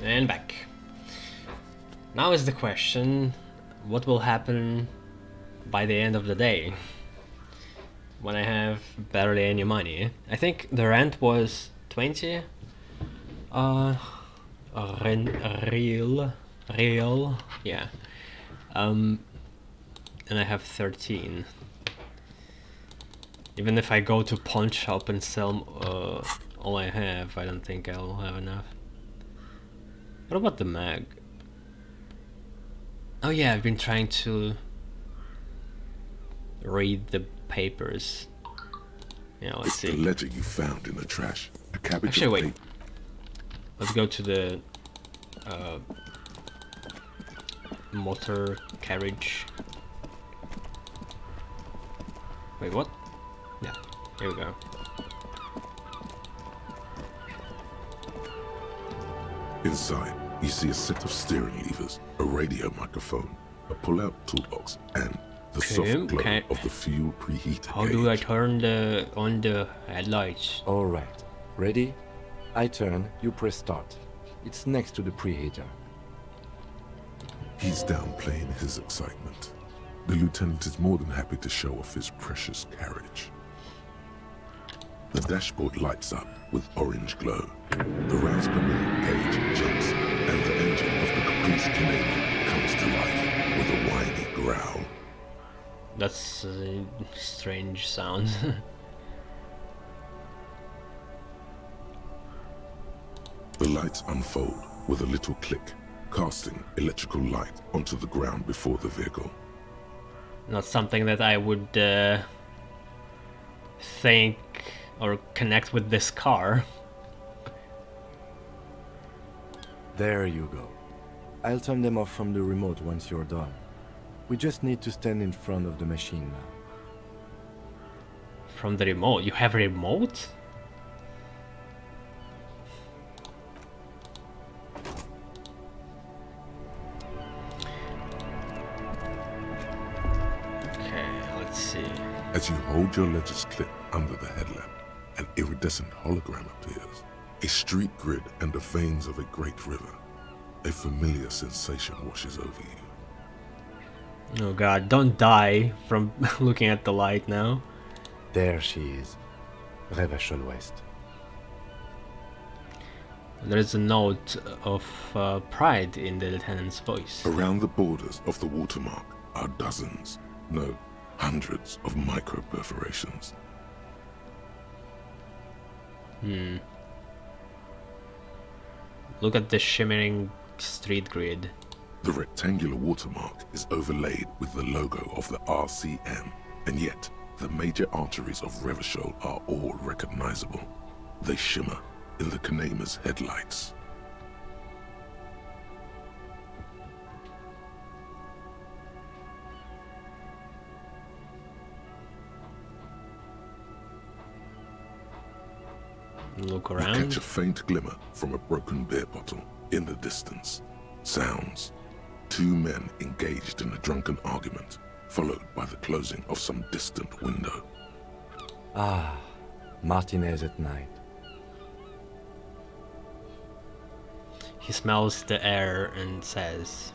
And back. Now is the question, what will happen by the end of the day? When I have barely any money. I think the rent was 20. Real, yeah. And I have 13. Even if I go to pawn shop and sell all I have, I don't think I'll have enough. What about the mag? Oh yeah, I've been trying to read the papers. Yeah, let's see. The letter you found in the trash. A cabbage. Actually, wait. Let's go to the motor carriage. Wait, what? Yeah, here we go. Inside, you see a set of steering levers, a radio microphone, a pull-out toolbox, and the soft glow of the fuel preheater How do I turn on the headlights? All right, ready? I turn, you press start. It's next to the preheater. He's downplaying his excitement. The lieutenant is more than happy to show off his precious carriage. The dashboard lights up with orange glow. The rounds per minute gauge jumps, and the engine of the Caprice Canadian comes to life with a whiny growl. That's a strange sound. The lights unfold with a little click, casting electrical light onto the ground before the vehicle. Not something that I would think or connect with this car. There you go. I'll turn them off from the remote once you're done. We just need to stand in front of the machine now. From the remote? You have a remote? As you hold your ledger's clip under the headlamp, an iridescent hologram appears. A street grid and the veins of a great river. A familiar sensation washes over you. Oh god, don't die from looking at the light now. There she is. Revachol West. There is a note of pride in the lieutenant's voice. Around the borders of the watermark are dozens, no, hundreds of micro perforations. Look at the shimmering street grid. The rectangular watermark is overlaid with the logo of the RCM, and yet the major arteries of Revachol are all recognizable. They shimmer in the Kanema's headlights. Look around. You catch a faint glimmer from a broken beer bottle in the distance. Sounds. Two men engaged in a drunken argument, followed by the closing of some distant window. Ah, Martinez at night. He smells the air and says,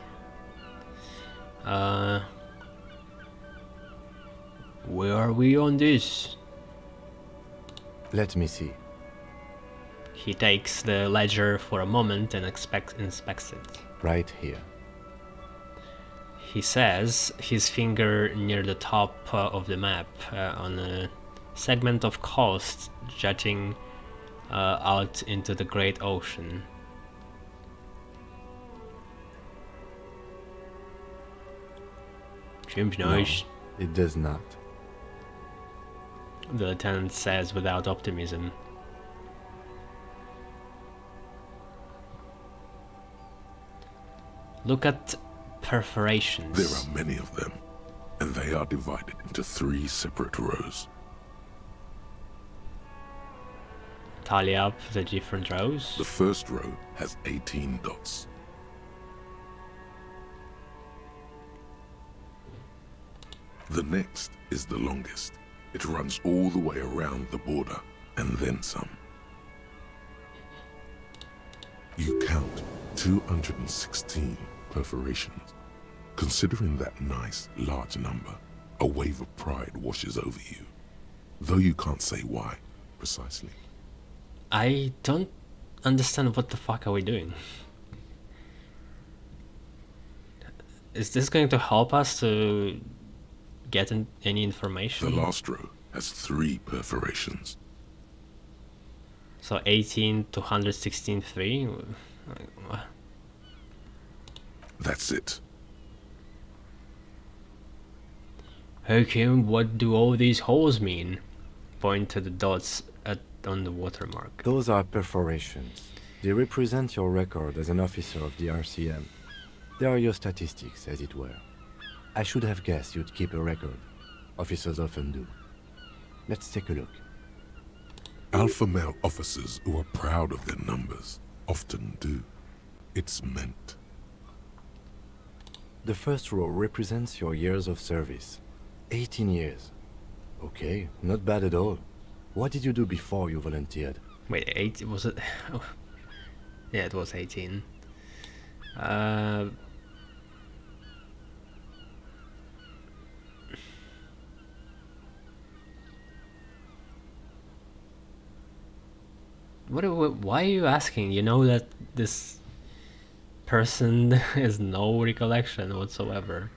where are we on this? Let me see. He takes the ledger for a moment and inspects it. Right here. He says, his finger near the top of the map on a segment of coast jutting out into the great ocean. Seems nice. No, it does not. The lieutenant says without optimism. Look at perforations. There are many of them, and they are divided into 3 separate rows. Tally up the different rows. The first row has 18 dots. The next is the longest. It runs all the way around the border, and then some. You count 216 perforations. Considering that nice, large number, a wave of pride washes over you. Though you can't say why, precisely. I don't understand what the fuck are we doing. Is this going to help us to get any information? The last row has 3 perforations. So 18 to 116, 3? That's it. Okay, what do all these holes mean? Point to the dots on the watermark. Those are perforations. They represent your record as an officer of the RCM. They are your statistics, as it were. I should have guessed you'd keep a record. Officers often do. Let's take a look. Alpha male officers who are proud of their numbers often do. It's meant. The first row represents your years of service. 18 years. Okay, not bad at all. What did you do before you volunteered? Wait, 8 was it? Oh. Yeah, it was 18. Why are you asking? You know that this person has no recollection whatsoever.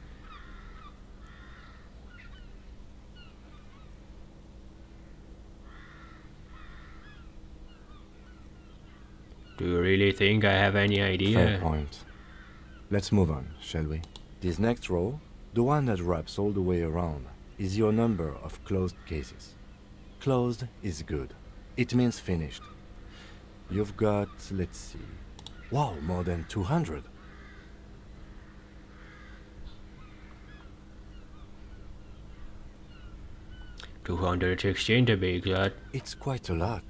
Do you really think I have any idea? Fair point. Let's move on, shall we? This next row, the one that wraps all the way around, is your number of closed cases. Closed is good. It means finished. You've got, let's see... Wow, more than 200. $216 to be exact. It's quite a lot,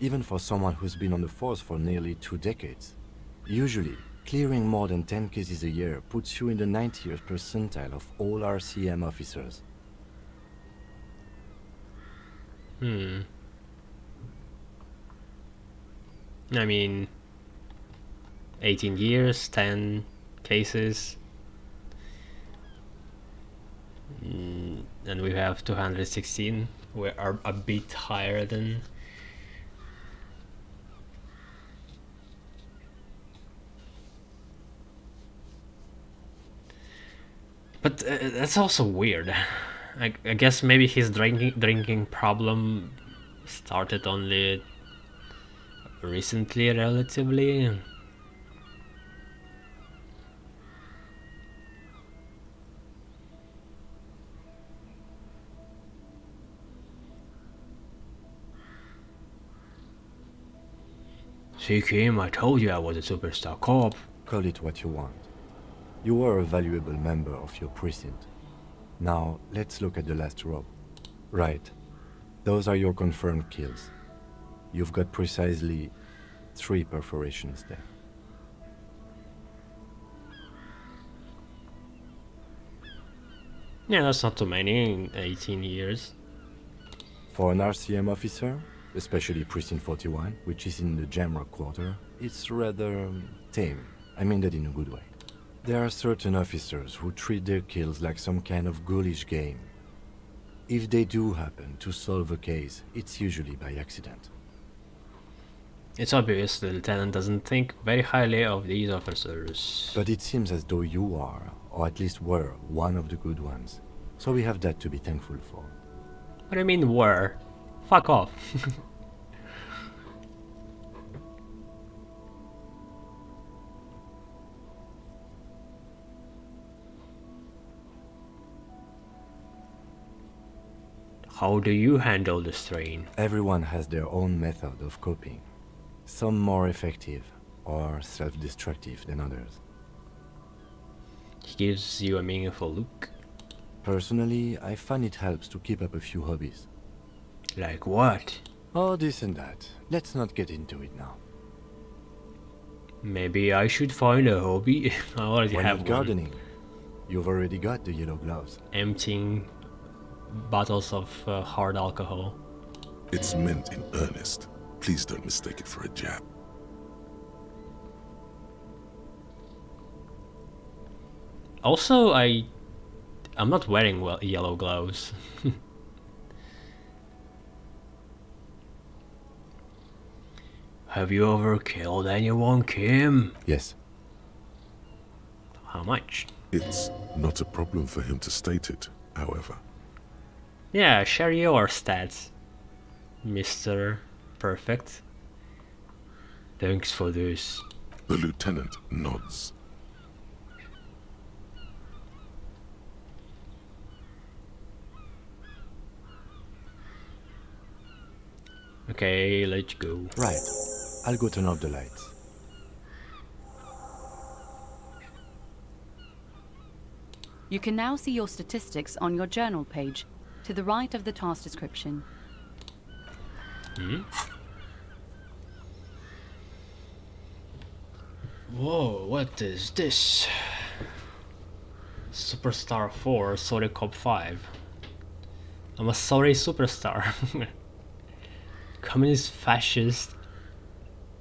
even for someone who's been on the force for nearly 2 decades. Usually, clearing more than 10 cases a year puts you in the 90th percentile of all RCM officers. I mean, 18 years, 10 cases, and we have 216. We are a bit higher than... But that's also weird. I guess maybe his drinking problem started only recently, relatively. See, Kim, I told you I was a superstar cop. Call it what you want. You were a valuable member of your precinct. Now, let's look at the last row. Right. Those are your confirmed kills. You've got precisely 3 perforations there. Yeah, that's not too many in 18 years. For an RCM officer, especially Precinct 41, which is in the Jamrock quarter, it's rather tame. I mean that in a good way. There are certain officers who treat their kills like some kind of ghoulish game. If they do happen to solve a case, it's usually by accident. It's obvious the lieutenant doesn't think very highly of these officers. But it seems as though you are, or at least were, one of the good ones. So we have that to be thankful for. What do you mean were? Fuck off. How do you handle the strain? Everyone has their own method of coping. Some more effective or self-destructive than others. He gives you a meaningful look. Personally, I find it helps to keep up a few hobbies. Like what? Oh, this and that. Let's not get into it now. Maybe I should find a hobby. I already Why have not one. gardening? You've already got the yellow gloves. Emptying bottles of hard alcohol. It's meant in earnest. Please don't mistake it for a jab. Also, I'm not wearing yellow gloves. Have you ever killed anyone, Kim? Yes. How much? It's not a problem for him to state it, however. Yeah, share your stats, Mr. Perfect. Thanks for this. The lieutenant nods. Okay, let's go. Right. I'll go turn off the lights. You can now see your statistics on your journal page, to the right of the task description. Whoa, what is this? Superstar 4, Sorry Cop 5. I'm a sorry superstar. Communist, fascist,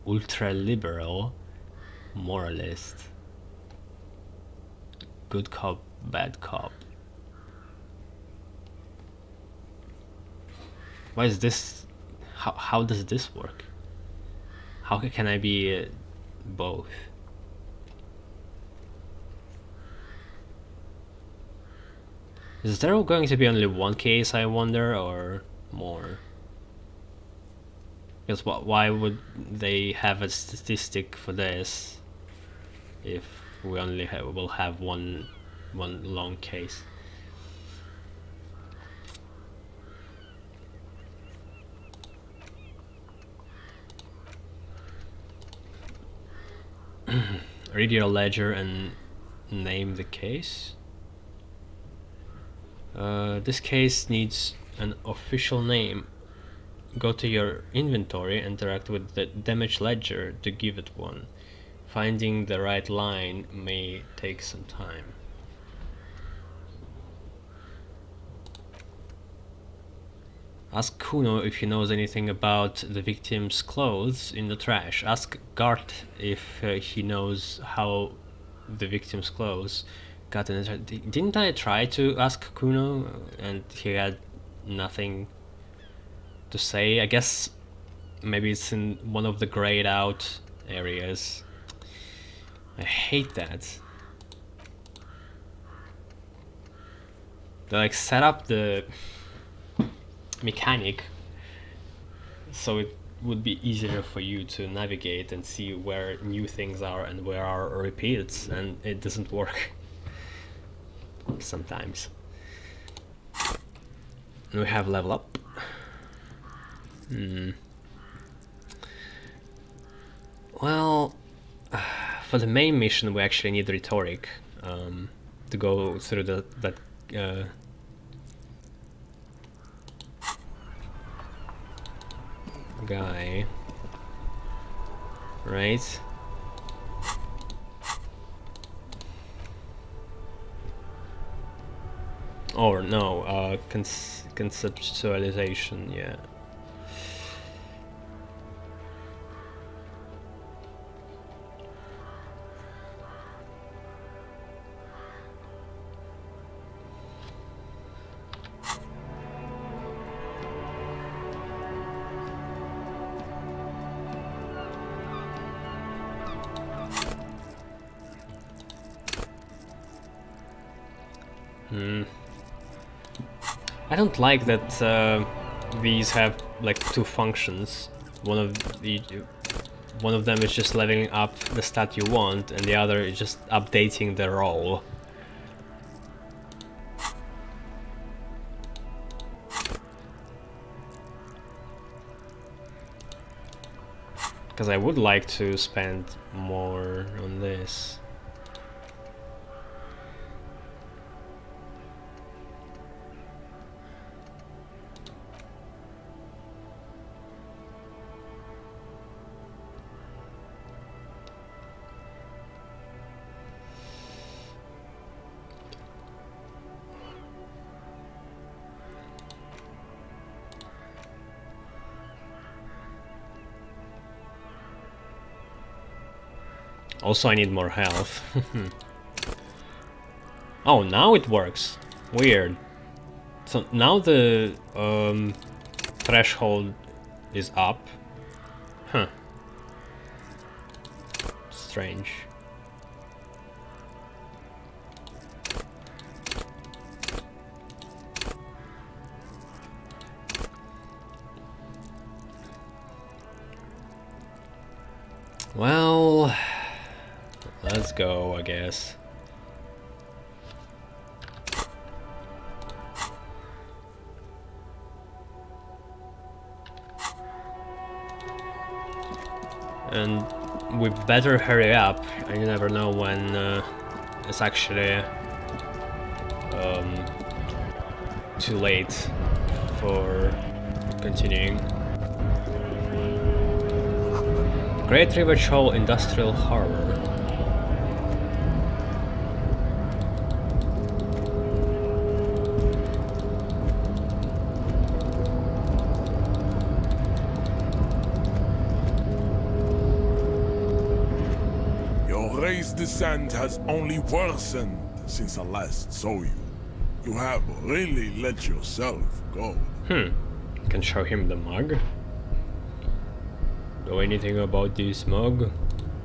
ultra-liberal, moralist. Good cop, bad cop. Why is this? How does this work? How can I be both? Is there going to be only one case, I wonder, or more? Because why would they have a statistic for this if we only will have one long case? Read your ledger and name the case. This case needs an official name. Go to your inventory, interact with the damage ledger to give it one. Finding the right line may take some time. Ask Kuno if he knows anything about the victim's clothes in the trash. Ask Gart if he knows how the victim's clothes got in the trash. Didn't I try to ask Kuno and he had nothing to say? I guess maybe it's in one of the grayed out areas. I hate that. They like set up the mechanic so it would be easier for you to navigate and see where new things are and where are repeats, and it doesn't work sometimes. And we have level up. Well, for the main mission we actually need rhetoric to go through that guy, right? Or no, conceptualization, yeah. I don't like that these have like two functions. One of them is just leveling up the stat you want, and the other is just updating the role. Because I would like to spend more on this. Also, I need more health. Oh, now it works. Weird. So now the threshold is up. Huh. Strange. Well, let's go, I guess. And we better hurry up. You never know when it's actually too late for continuing. Great River Shoal Industrial Harbor. Your race descent has only worsened since I last saw you. You have really let yourself go. Can show him the mug. Know anything about this mug?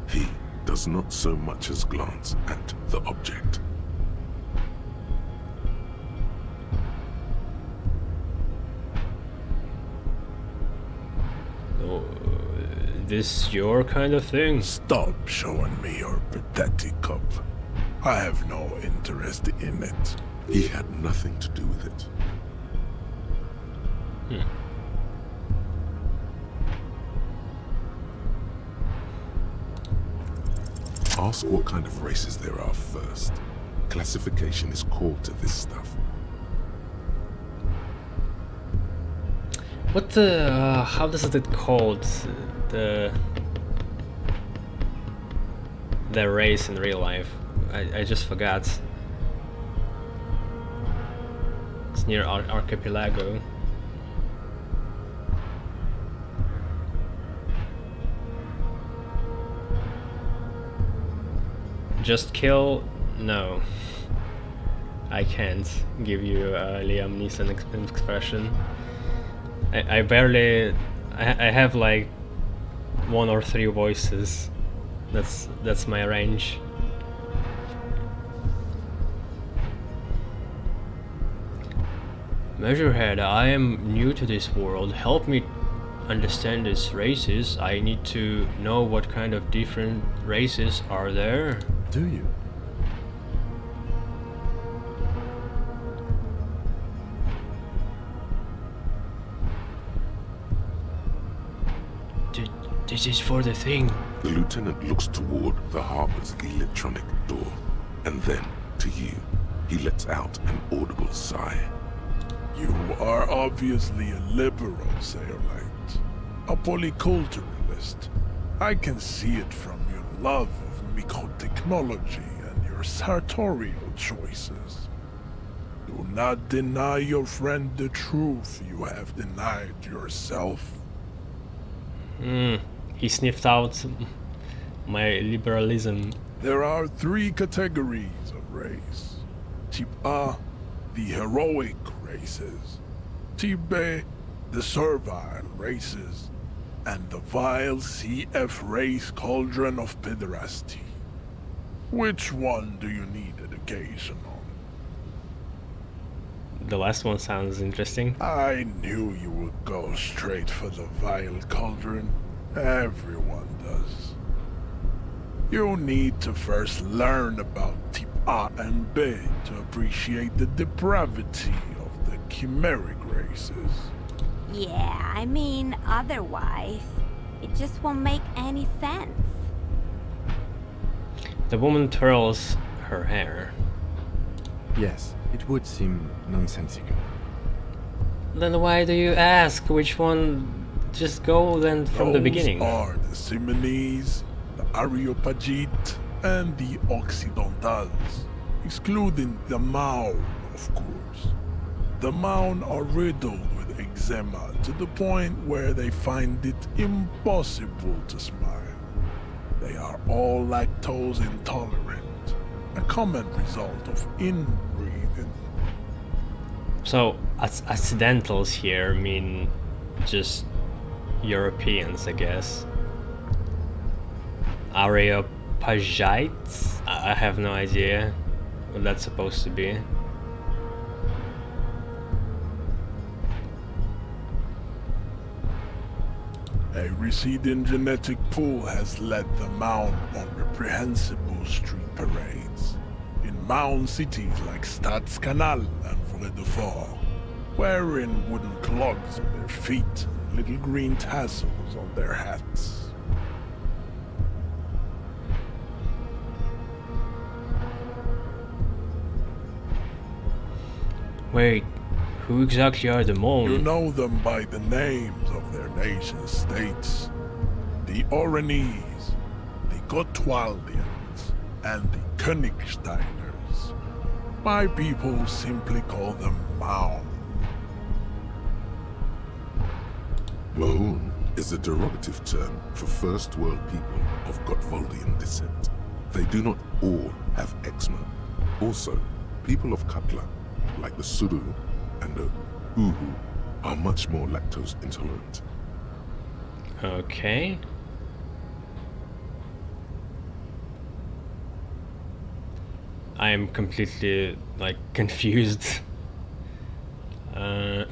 He does not so much as glance at the object. Oh, this your kind of thing? Stop showing me your pathetic cup. I have no interest in it. He had nothing to do with it. Ask what kind of races there are first. Classification is core to this stuff. What the... how does it called? The race in real life. I just forgot. It's near Archipelago. Just kill? No. I can't give you a Liam Neeson expression. I barely... I have like 1 or 3 voices. That's my range. Measurehead, I am new to this world. Help me understand these races. I need to know what kind of different races are there. Do you? This is for the thing. The lieutenant looks toward the harbor's electronic door, and then, to you, he lets out an audible sigh. You are obviously a liberal, Sailorite. A polyculturalist. I can see it from your love of microtechnology and your sartorial choices. Do not deny your friend the truth you have denied yourself. He sniffed out my liberalism. There are 3 categories of race. Type A, the heroic races. Type B, the servile races. And the vile CF race cauldron of pederasty. Which one do you need education on? The last one sounds interesting. I knew you would go straight for the vile cauldron. Everyone does. You need to first learn about Type A and B to appreciate the depravity of the chimeric races. Yeah, I mean, otherwise, it just won't make any sense. The woman twirls her hair. Yes, it would seem nonsensical. Then why do you ask which one? Just go then from the beginning. Those are the Simones, the Areopagite, and the Occidentals, excluding the Maun, of course. The Maun are riddled with eczema to the point where they find it impossible to smile. They are all lactose intolerant, a common result of inbreeding. So, accidentals here mean just Europeans, I guess. Areopagites? I have no idea what that's supposed to be. A receding genetic pool has led the Mound on reprehensible street parades. In Mound cities like Stadskanal and Vredefort, wearing wooden clogs on their feet and little green tassels on their hats. Wait, who exactly are the Mon? You know them by the names of their nation states. The Oranese, the Gotwaldians, and the Königsteiners. My people simply call them Maun. Mahun is a derogative term for First World people of Gotwaldian descent. They do not all have eczema. Also, people of Katla, like the Suru and the Uhu, are much more lactose intolerant. Okay. I am completely, like, confused. The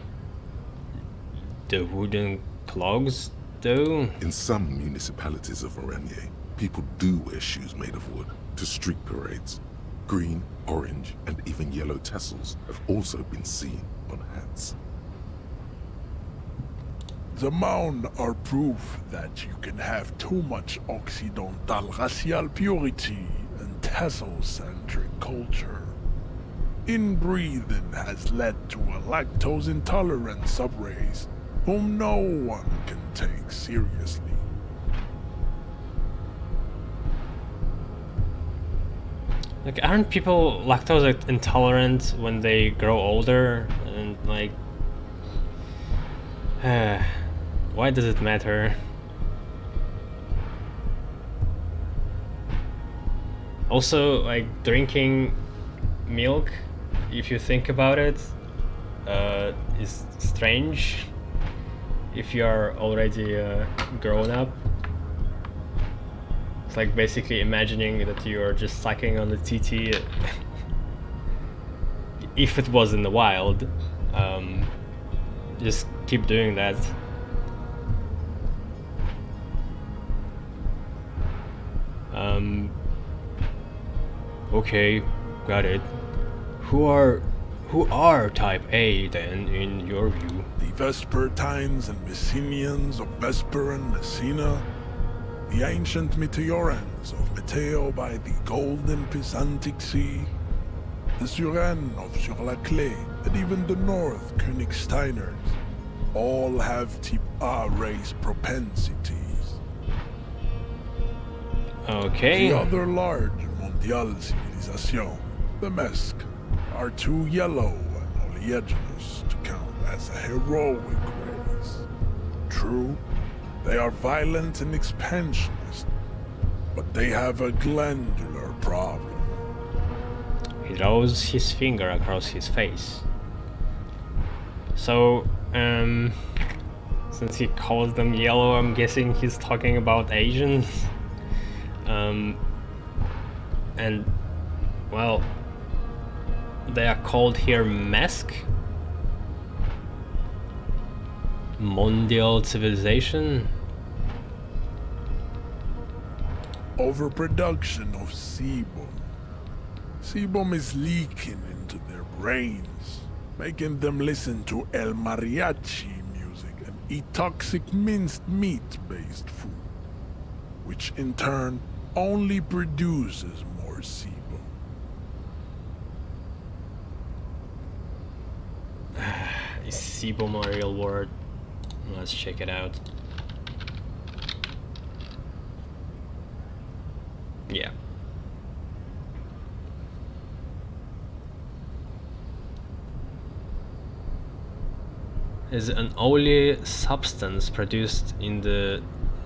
wooden clogs, though? In some municipalities of Oranje, people do wear shoes made of wood to street parades. Green, orange, and even yellow tassels have also been seen on hats. The Maun are proof that you can have too much Occidental racial purity and tassel-centric culture. Inbreeding has led to a lactose-intolerant subrace whom no one can take seriously. Like, aren't people lactose intolerant when they grow older? And, like... why does it matter? Also, like, drinking milk, if you think about it, is strange if you are already grown up. It's like basically imagining that you are just sucking on the TT if it was in the wild. Just keep doing that. Okay, got it. Who are type A then, in your view? The Vespertines and Messenians of Vesper and Messina, the ancient Meteorans of Meteo by the golden Pisantic Sea, the Suren of Sur-la-Clé, and even the North Königsteiners, all have type A race propensities. Okay. The other large Mondial civilization, the Mesk, are too yellow and oleaginous to count as a heroic race. True, they are violent and expansionist, but they have a glandular problem. He draws his finger across his face. So, since he calls them yellow, I'm guessing he's talking about Asians. And, well, they are called here Mesk. Mondial civilization. Overproduction of sebum. Sebum is leaking into their brains, making them listen to El Mariachi music and eat toxic minced meat-based food, which in turn only produces more sebum. Is sebum a real word? Let's check it out. Yeah. Is an oily substance produced in the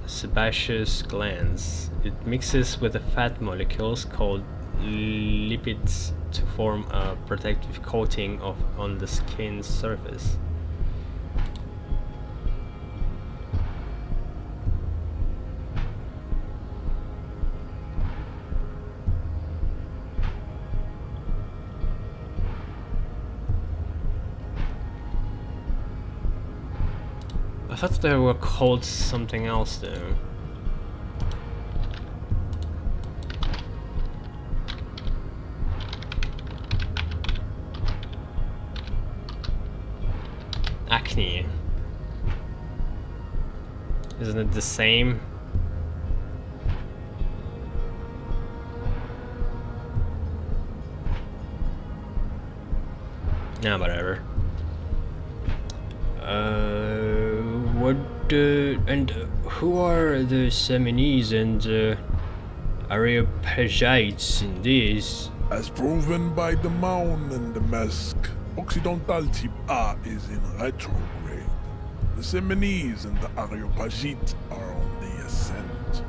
sebaceous glands. It mixes with the fat molecules called lipids to form a protective coating on the skin's surface. I thought they were called something else though. Acne. Isn't it the same? Nah, whatever. And who are the Semines and Areopagites in this? As proven by the Mound and the Mask, Occidental Type A is in retrograde. The Semines and the Areopagites are on the ascent.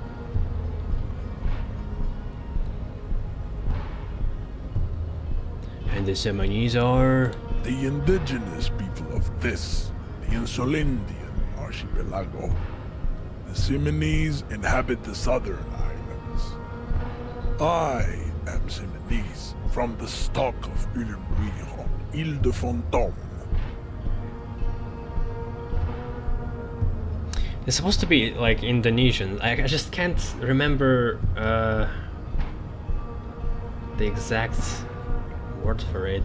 And the Semines are... The indigenous people of this, the Insulindian archipelago. The Semines inhabit the southern islands. I am Semines, from the stock of Elysium on Ile de Fantôme. It's supposed to be like Indonesian. I just can't remember the exact word for it.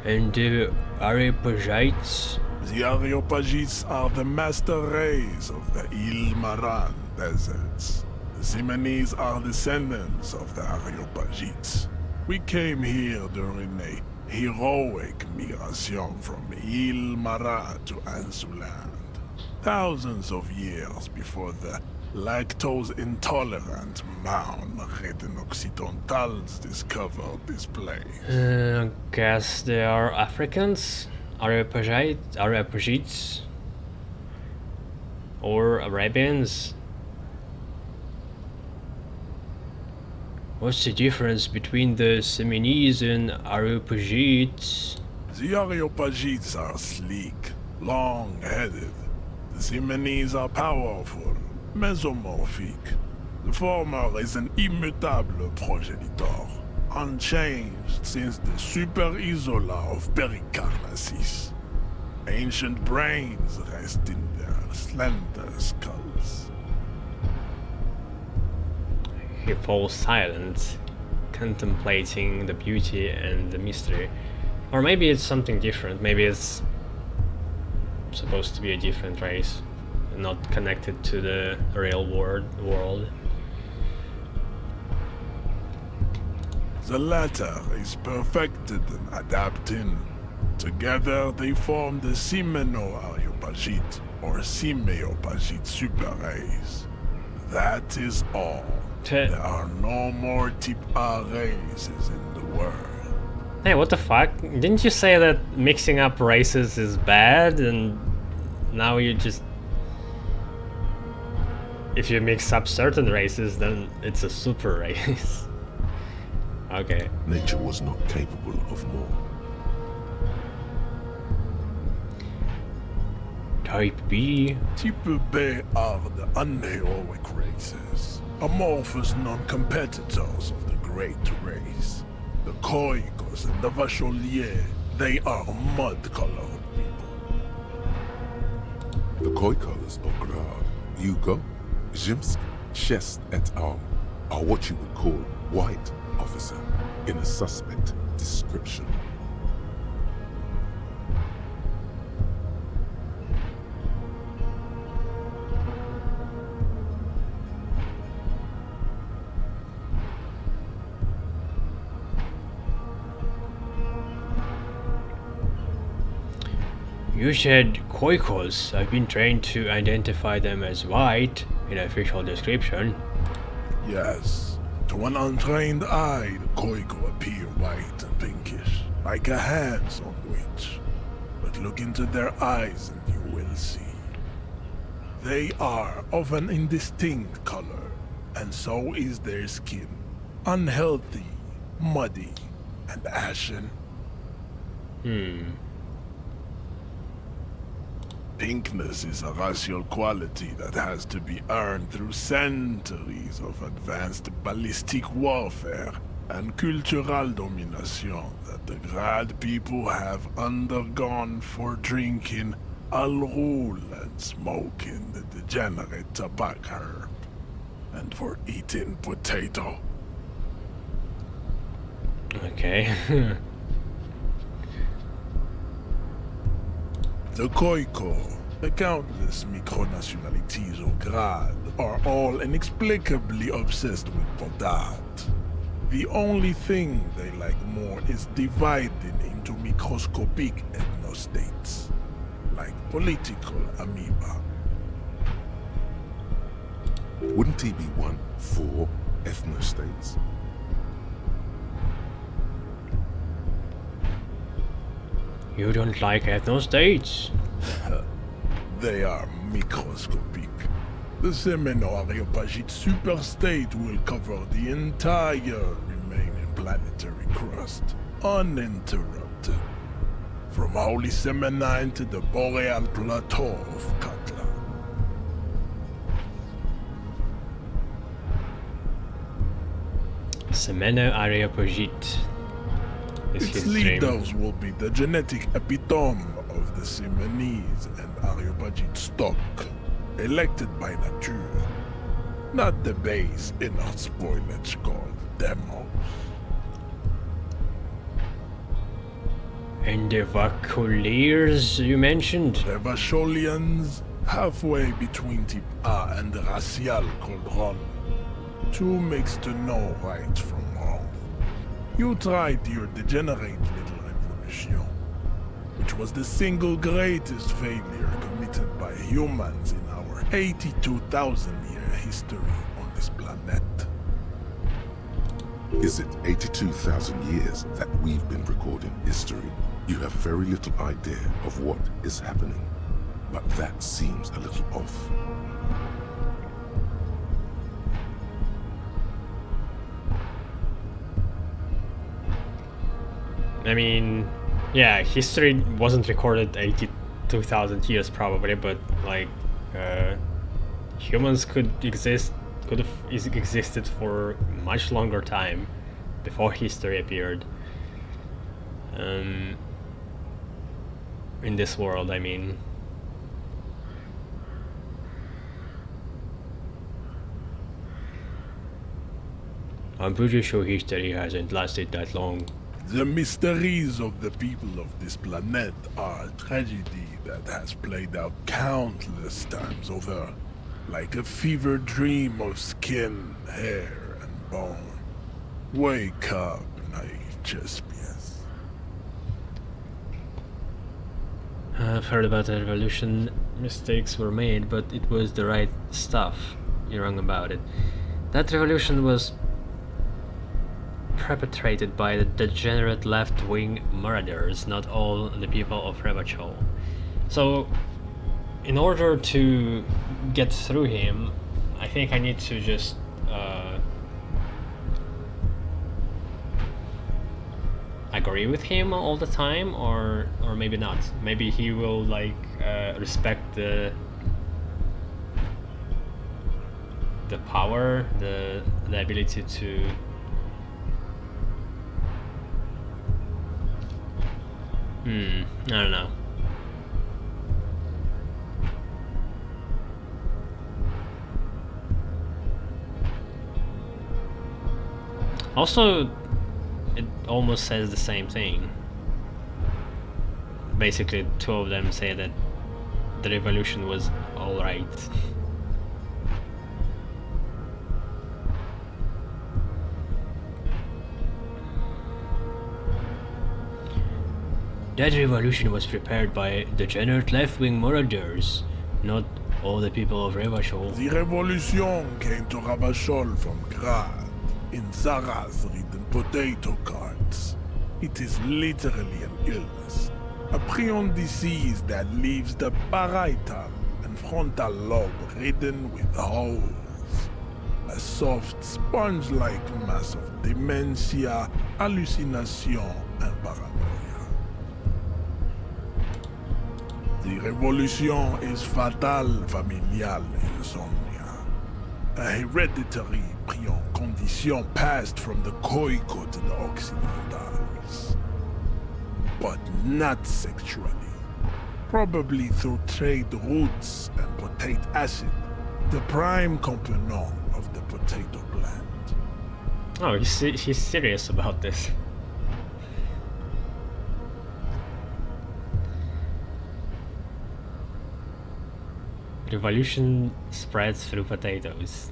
And the Areopagites? The Areopagites are the master race of the Ilmaran deserts. The Semines are descendants of the Areopagites. We came here during a heroic migration from Ilmaran to Ansuland. Thousands of years before the lactose-intolerant Mound written Occidentals discovered this place. I guess they are Africans? Areopagites? Or Arabians? What's the difference between the Semines and Areopagites? The Areopagites are sleek, long-headed. The Semines are powerful, mesomorphic. The former is an immutable progenitor, unchanged since the Super Isola of Pericarnassus. Ancient brains rest in their slender skulls. He falls silent, contemplating the beauty and the mystery. Or maybe it's something different. Maybe it's supposed to be a different race, not connected to the real world. The latter is perfected and adapting. Together they form the Semeno-Areopagite or Simeopagite super race. That is all. There are no more Type A races in the world. Hey, what the fuck? Didn't you say that mixing up races is bad, and now you just... If you mix up certain races, then it's a super race. Okay. Nature was not capable of more. Type B. Type B are the unheroic races, amorphous non-competitors of the great race. The Khoikos and the Vacholier, they are mud-colored people. The Khoikos of Grad, Yugo, Zimsk, Shest et al. Are what you would call white, officer, in a suspect description. You said Khoikos. I've been trained to identify them as white in official description. Yes. To an untrained eye, the Khoiko appear white and pinkish, like a hands-on witch. But look into their eyes and you will see. They are of an indistinct color, and so is their skin. Unhealthy, muddy, and ashen. Pinkness is a racial quality that has to be earned through centuries of advanced ballistic warfare and cultural domination that the Grad people have undergone for drinking Al Ghul and smoking the degenerate tobacco herb, and for eating potato. Okay. The Khoikhoi, the countless micronationalities of Grad, are all inexplicably obsessed with Podat. The only thing they like more is dividing into microscopic ethnostates, like political amoeba. Wouldn't he be one for ethnostates? You don't like ethnostates? They are microscopic. The Semeno-Areopagite superstate will cover the entire remaining planetary crust, uninterrupted. From Holy Semenine to the Boreal Plateau of Katla. Semeno-Areopagite. Its leaders will be the genetic epitome of the Semenese and Areopagite stock, elected by nature, not the base inner spoilage called demos. And the Vaculiers you mentioned? The Vacholians, halfway between Type A and the Racial Cauldron. Two makes to know right from wrong. You tried your degenerate little evolution, which was the single greatest failure committed by humans in our 82,000-year history on this planet. Is it 82,000 years that we've been recording history? You have very little idea of what is happening, but that seems a little off. I mean, yeah, history wasn't recorded 82,000 years probably, but like, humans could have existed for much longer time before history appeared. In this world, I mean. I'm pretty sure history hasn't lasted that long. The mysteries of the people of this planet are a tragedy that has played out countless times over, like a fever dream of skin, hair, and bone. Wake up, naive Chespius. I've heard about the revolution. Mistakes were made, but it was the right stuff. You're wrong about it. That revolution was perpetrated by the degenerate left-wing marauders, not all the people of Revachol. So, in order to get through him, I think I need to just agree with him all the time, or maybe not. Maybe he will like respect the power, the ability to I don't know. Also, it almost says the same thing. Basically, two of them say that the revolution was alright. That revolution was prepared by degenerate left-wing marauders, not all the people of Revachol. The revolution came to Revachol from Grad, in Zaraz-ridden potato carts. It is literally an illness, a prion disease that leaves the parietal and frontal lobe ridden with holes. A soft, sponge-like mass of dementia, hallucination, and paranoia. The revolution is fatal familial insomnia. A hereditary prion condition passed from the Koiko to the Occidentals. But not sexually. Probably through trade roots and potate acid, the prime component of the potato plant. Oh, he's serious about this. Revolution spreads through potatoes.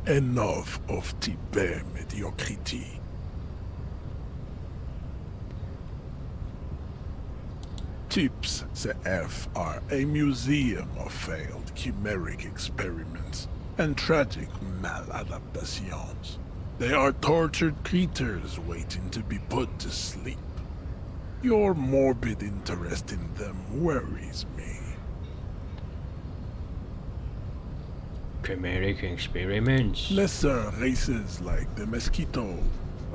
Enough of type mediocrity. Tips CF are a museum of failed chimeric experiments and tragic maladaptations. They are tortured creatures waiting to be put to sleep. Your morbid interest in them worries me. Chimeric experiments. Lesser races like the mosquito,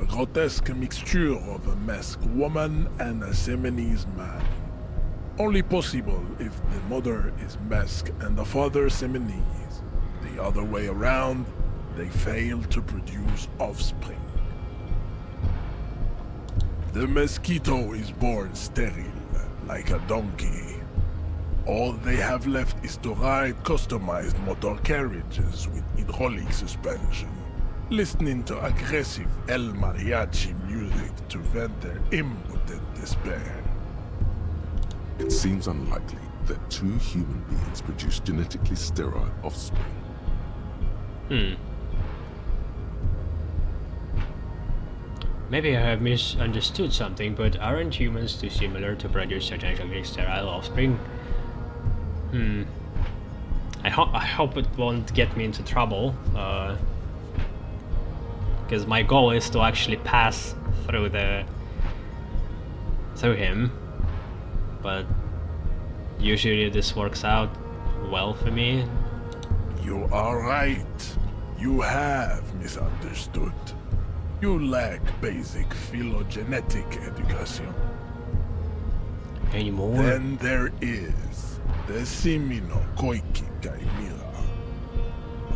a grotesque mixture of a masked woman and a Seminese man. Only possible if the mother is masked and the father Seminese. The other way around, they fail to produce offspring. The mosquito is born sterile, like a donkey. All they have left is to ride customized motor carriages with hydraulic suspension, listening to aggressive El Mariachi music to vent their impotent despair. It seems unlikely that two human beings produce genetically sterile offspring. Maybe I have misunderstood something, but aren't humans too similar to produce genetically sterile offspring? I hope it won't get me into trouble, because my goal is to actually pass through him. But usually this works out well for me. You are right. You have misunderstood. You lack basic phylogenetic education. Anymore? Then there is the Semino-Koiki Chimera.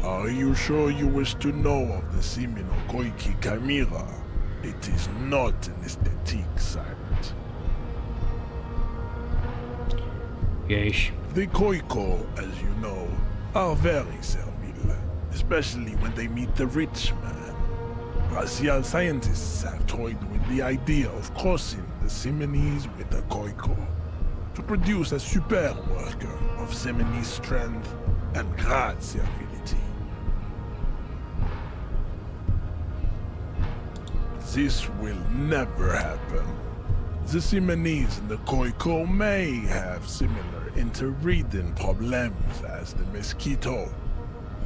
Are you sure you wish to know of the Semino-Koiki Chimera? It is not an aesthetic site. Yes. The Koiko, as you know, are very servile, especially when they meet the rich man. Racial scientists have toyed with the idea of crossing the Seminese with the Koiko to produce a super worker of Seminese strength and great servility. This will never happen. The Seminese and the Koiko may have similar interbreeding problems as the mosquito.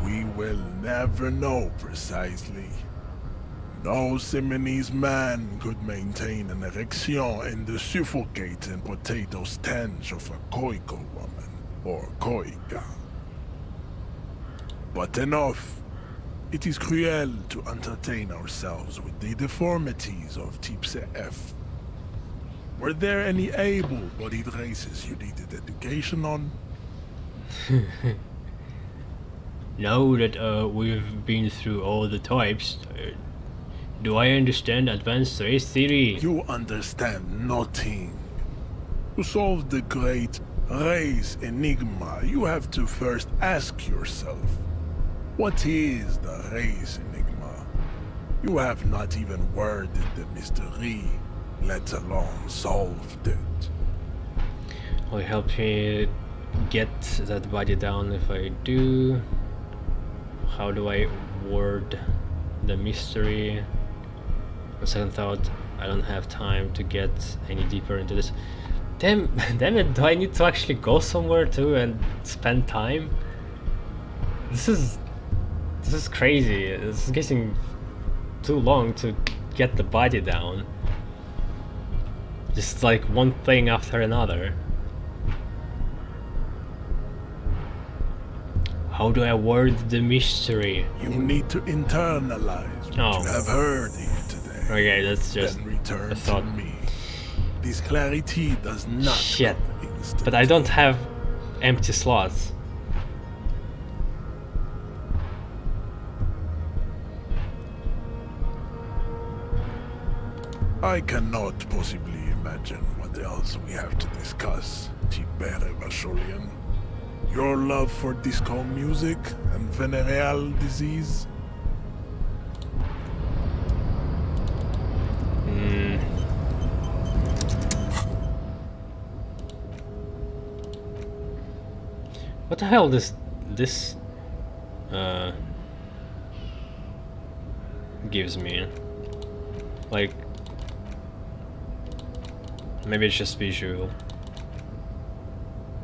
We will never know precisely. No Seminese man could maintain an erection in the suffocating potato stench of a Koiko woman or Koika. But enough. It is cruel to entertain ourselves with the deformities of Type CF. Were there any able-bodied races you needed education on? Now that we've been through all the types, do I understand advanced race theory? You understand nothing. To solve the great race enigma, you have to first ask yourself, what is the race enigma? You have not even worded the mystery, let alone solved it. Will you help me get that body down if I do? How do I word the mystery? On second thought, I don't have time to get any deeper into this. Damn it, do I need to actually go somewhere too and spend time? This is crazy. This is getting too long to get the body down. Just like one thing after another. How do I word the mystery? You need to internalize what Oh. you have heard here today. Okay, that's just Then return a to thought. me. This clarity does not Shit. come instantly. But I don't have empty slots. I cannot possibly imagine what else we have to discuss, Tibere Vasholian. Your love for disco music and venereal disease? What the hell this gives me? Like, maybe it's just visual.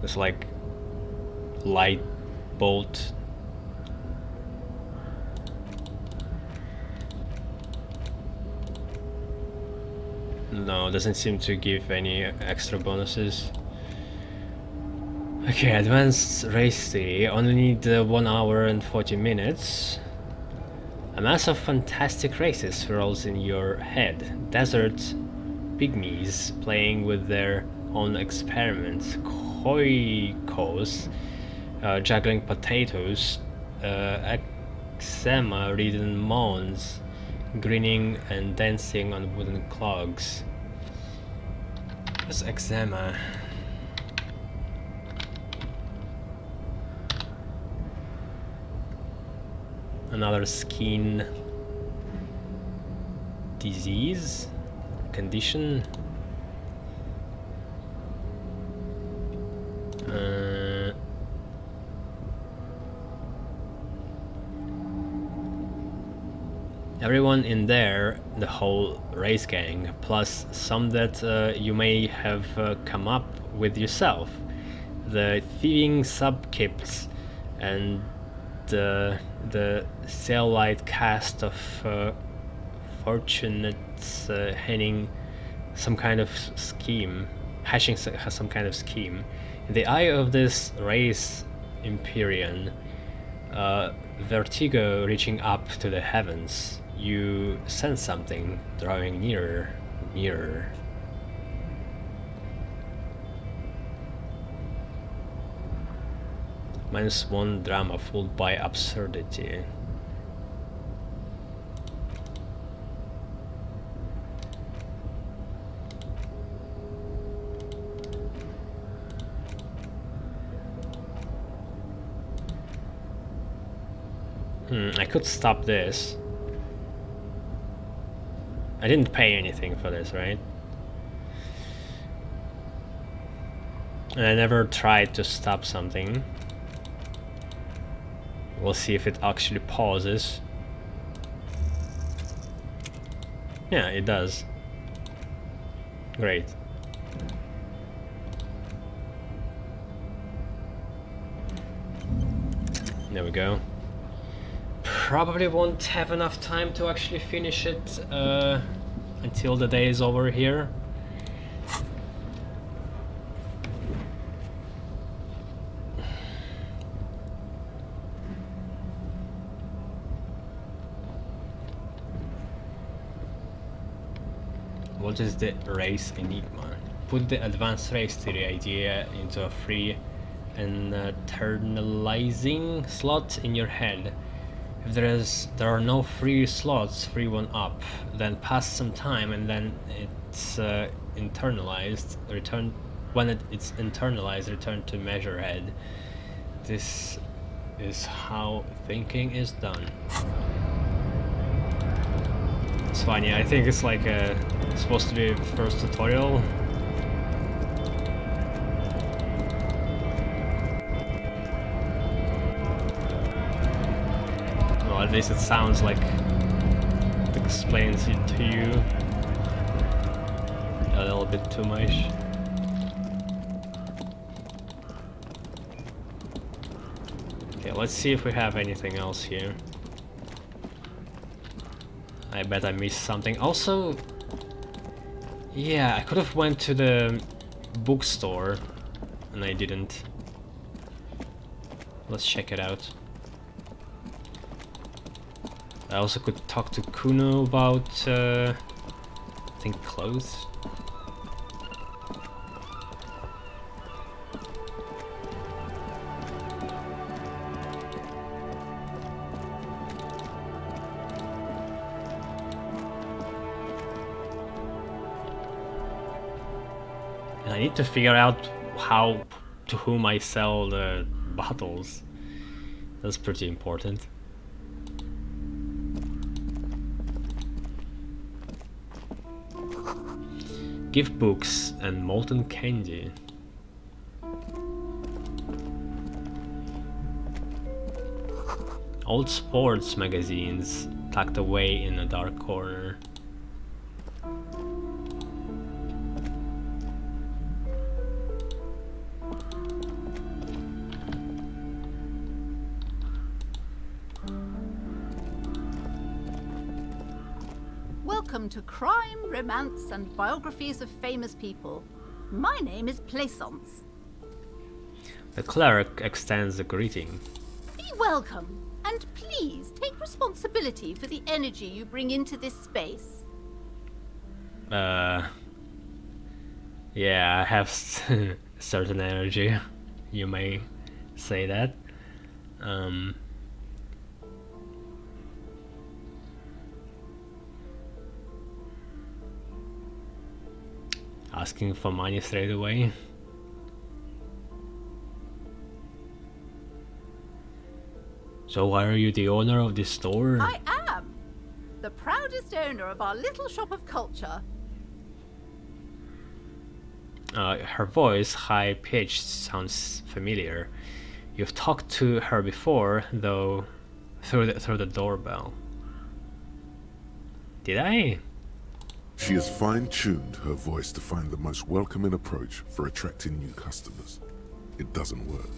It's like light bolt. No, doesn't seem to give any extra bonuses. Okay, advanced race theory. Only need 1 hour and 40 minutes. A mass of fantastic races swirls in your head. Desert pygmies playing with their own experiments. Koikos juggling potatoes. Eczema-ridden moans grinning and dancing on wooden clogs. What's eczema? Another skin disease condition. Everyone in there, the whole race gang, plus some that you may have come up with yourself. The thieving subkipts and the cell-light cast of fortunates hashing some kind of scheme. In the eye of this race Empyrean, vertigo reaching up to the heavens, you sense something drawing nearer, nearer. -1 drama fooled by absurdity. I could stop this. I didn't pay anything for this, right? And I never tried to stop something. We'll see if it actually pauses. Yeah, it does. Great. There we go. Probably won't have enough time to actually finish it until the day is over here. What is the race enigma? Put the advanced race theory idea into a free and internalizing slot in your head. If there are no free slots, free one up. Then pass some time and then it's internalized. It's internalized, return to measure head. This is how thinking is done. It's funny. I think it's like supposed to be first tutorial. At least it sounds like it explains it to you a little bit too much. Okay, let's see if we have anything else here. I bet I missed something. Also, yeah, I could have went to the bookstore and I didn't. Let's check it out. I also could talk to Kuno about, I think, clothes. And I need to figure out how, to whom I sell the bottles. That's pretty important. Gift books and molten candy. Old sports magazines tucked away in a dark corner. Welcome to Crime, Romance, and Biographies of Famous People. My name is Plaisance. The clerk extends a greeting. Be welcome, and please take responsibility for the energy you bring into this space. Yeah, I have certain energy. You may say that. Asking for money straight away. So why are you the owner of this store? I am the proudest owner of our little shop of culture. Her voice, high-pitched, sounds familiar. You've talked to her before, though, through the doorbell. Did I? She has fine-tuned her voice to find the most welcoming approach for attracting new customers. It doesn't work.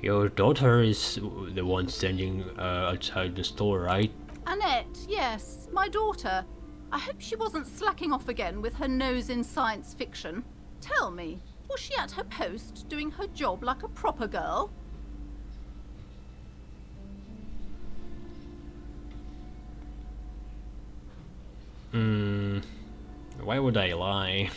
Your daughter is the one standing outside the store, right? Annette, yes, my daughter. I hope she wasn't slacking off again with her nose in science fiction. Tell me, was she at her post, doing her job like a proper girl? Why would I lie?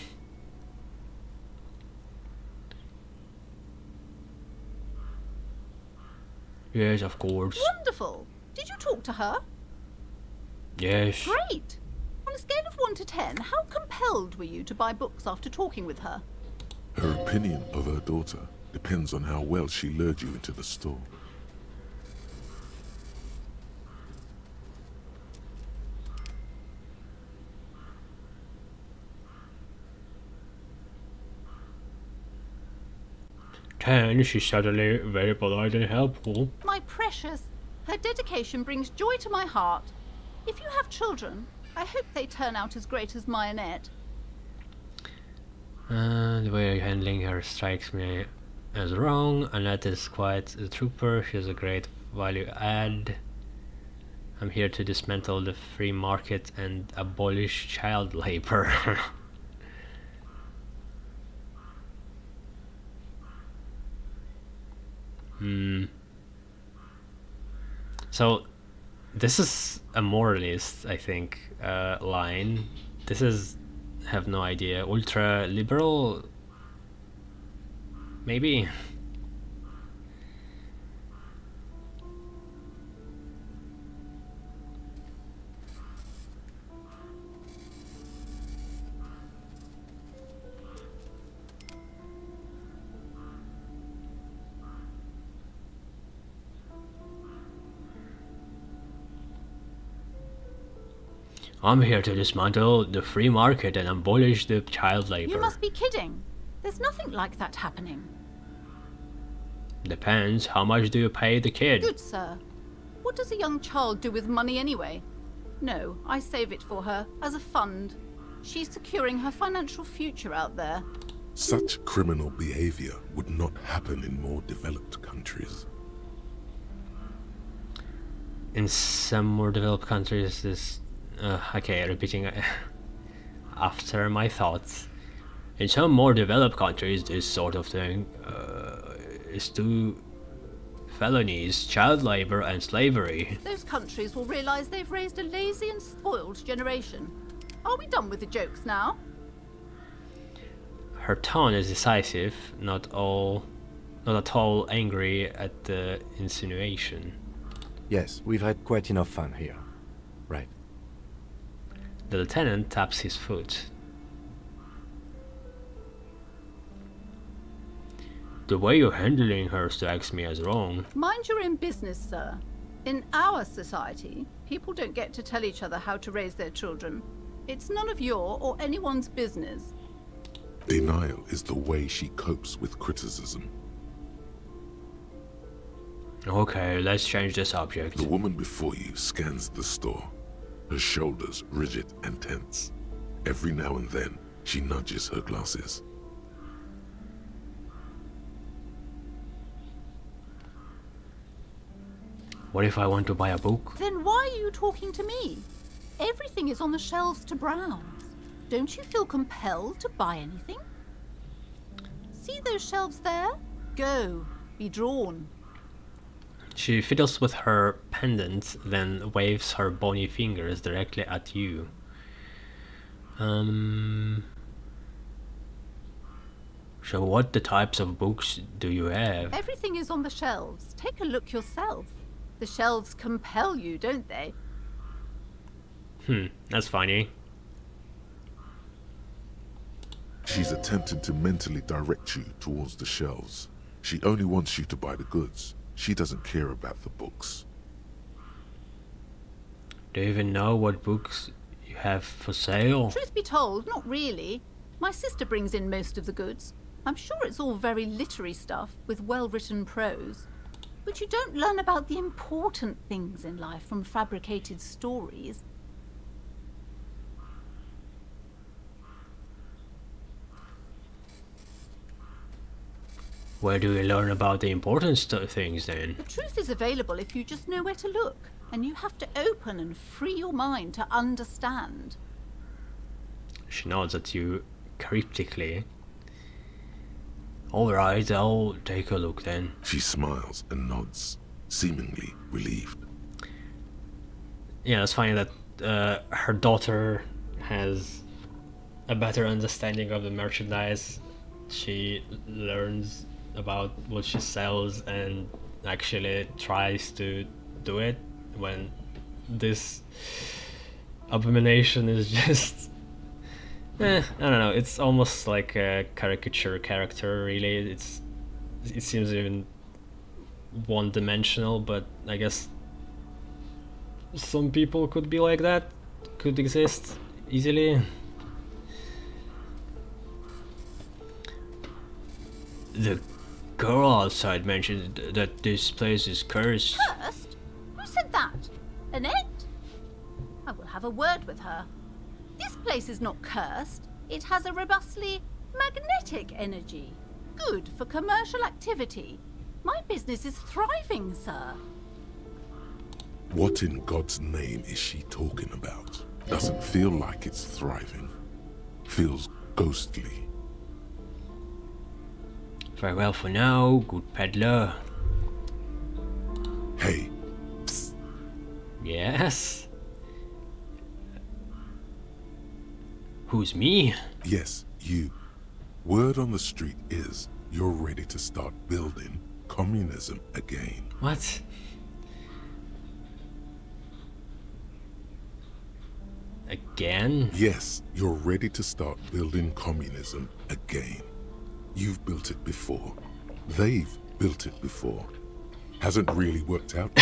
Yes, of course. Wonderful. Did you talk to her? Yes. Great. On a scale of 1 to 10, how compelled were you to buy books after talking with her? Her opinion of her daughter depends on how well she lured you into the store. She's certainly very polite and helpful. My precious, her dedication brings joy to my heart. If you have children, I hope they turn out as great as my Annette. The way you're handling her strikes me as wrong. Annette is quite a trooper. She has a great value add. I'm here to dismantle the free market and abolish child labor. So this is a moralist, I think, line. This is, have no idea, ultra liberal, maybe. I'm here to dismantle the free market and abolish the child labor. You must be kidding. There's nothing like that happening. Depends. How much do you pay the kid? Good sir. What does a young child do with money anyway? No, I save it for her, as a fund. She's securing her financial future out there. Such criminal behavior would not happen in more developed countries. In some more developed countries, this... okay, repeating. after my thoughts. In some more developed countries, this sort of thing is to felonies, child labor, and slavery. Those countries will realise they've raised a lazy and spoiled generation. Are we done with the jokes now? Her tone is decisive, not at all angry at the insinuation. Yes, we've had quite enough fun here. Right. The lieutenant taps his foot. The way you're handling her strikes me as wrong. Mind your own business, sir. In our society, people don't get to tell each other how to raise their children. It's none of your or anyone's business. Denial is the way she copes with criticism. Okay, let's change the subject. The woman before you scans the store, her shoulders rigid and tense. Every now and then, she nudges her glasses. What if I want to buy a book? Then why are you talking to me? Everything is on the shelves to browse. Don't you feel compelled to buy anything? See those shelves there? Go. Be drawn. She fiddles with her pendant, then waves her bony fingers directly at you. So what the types of books do you have? Everything is on the shelves. Take a look yourself. The shelves compel you, don't they? That's funny. She's attempting to mentally direct you towards the shelves. She only wants you to buy the goods. She doesn't care about the books. Do you even know what books you have for sale? Truth be told, not really. My sister brings in most of the goods. I'm sure it's all very literary stuff with well-written prose. But you don't learn about the important things in life from fabricated stories. Where do you learn about the important things then? The truth is available if you just know where to look, and you have to open and free your mind to understand. She nods at you cryptically. Alright, I'll take a look then. She smiles and nods, seemingly relieved. Yeah, it's funny that her daughter has a better understanding of the merchandise. She learns about what she sells and actually tries to do it when this abomination is just I don't know, it's almost like a caricature character really. It seems even one-dimensional, but I guess some people could be like that, could exist easily. The girl outside mentioned that this place is cursed. Cursed? Who said that? Annette? I will have a word with her. This place is not cursed. It has a robustly magnetic energy. Good for commercial activity. My business is thriving, sir. What in God's name is she talking about? Doesn't feel like it's thriving. Feels ghostly. Farewell for now, good peddler. Hey. Psst. Yes? Who's me? Yes, you. Word on the street is you're ready to start building communism again. What? Again? Yes, you're ready to start building communism again. You've built it before. They've built it before. Hasn't really worked out,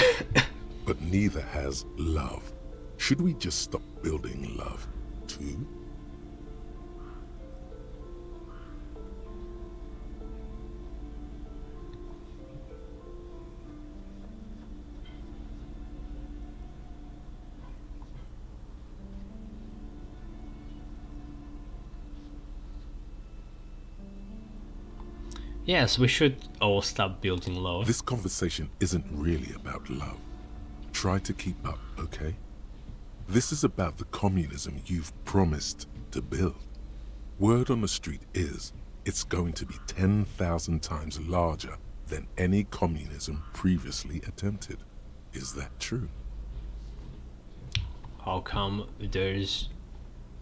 but neither has love. Should we just stop building love, too? Yes, we should all stop building love. This conversation isn't really about love. Try to keep up, okay? This is about the communism you've promised to build. Word on the street is it's going to be 10,000 times larger than any communism previously attempted. Is that true? How come there's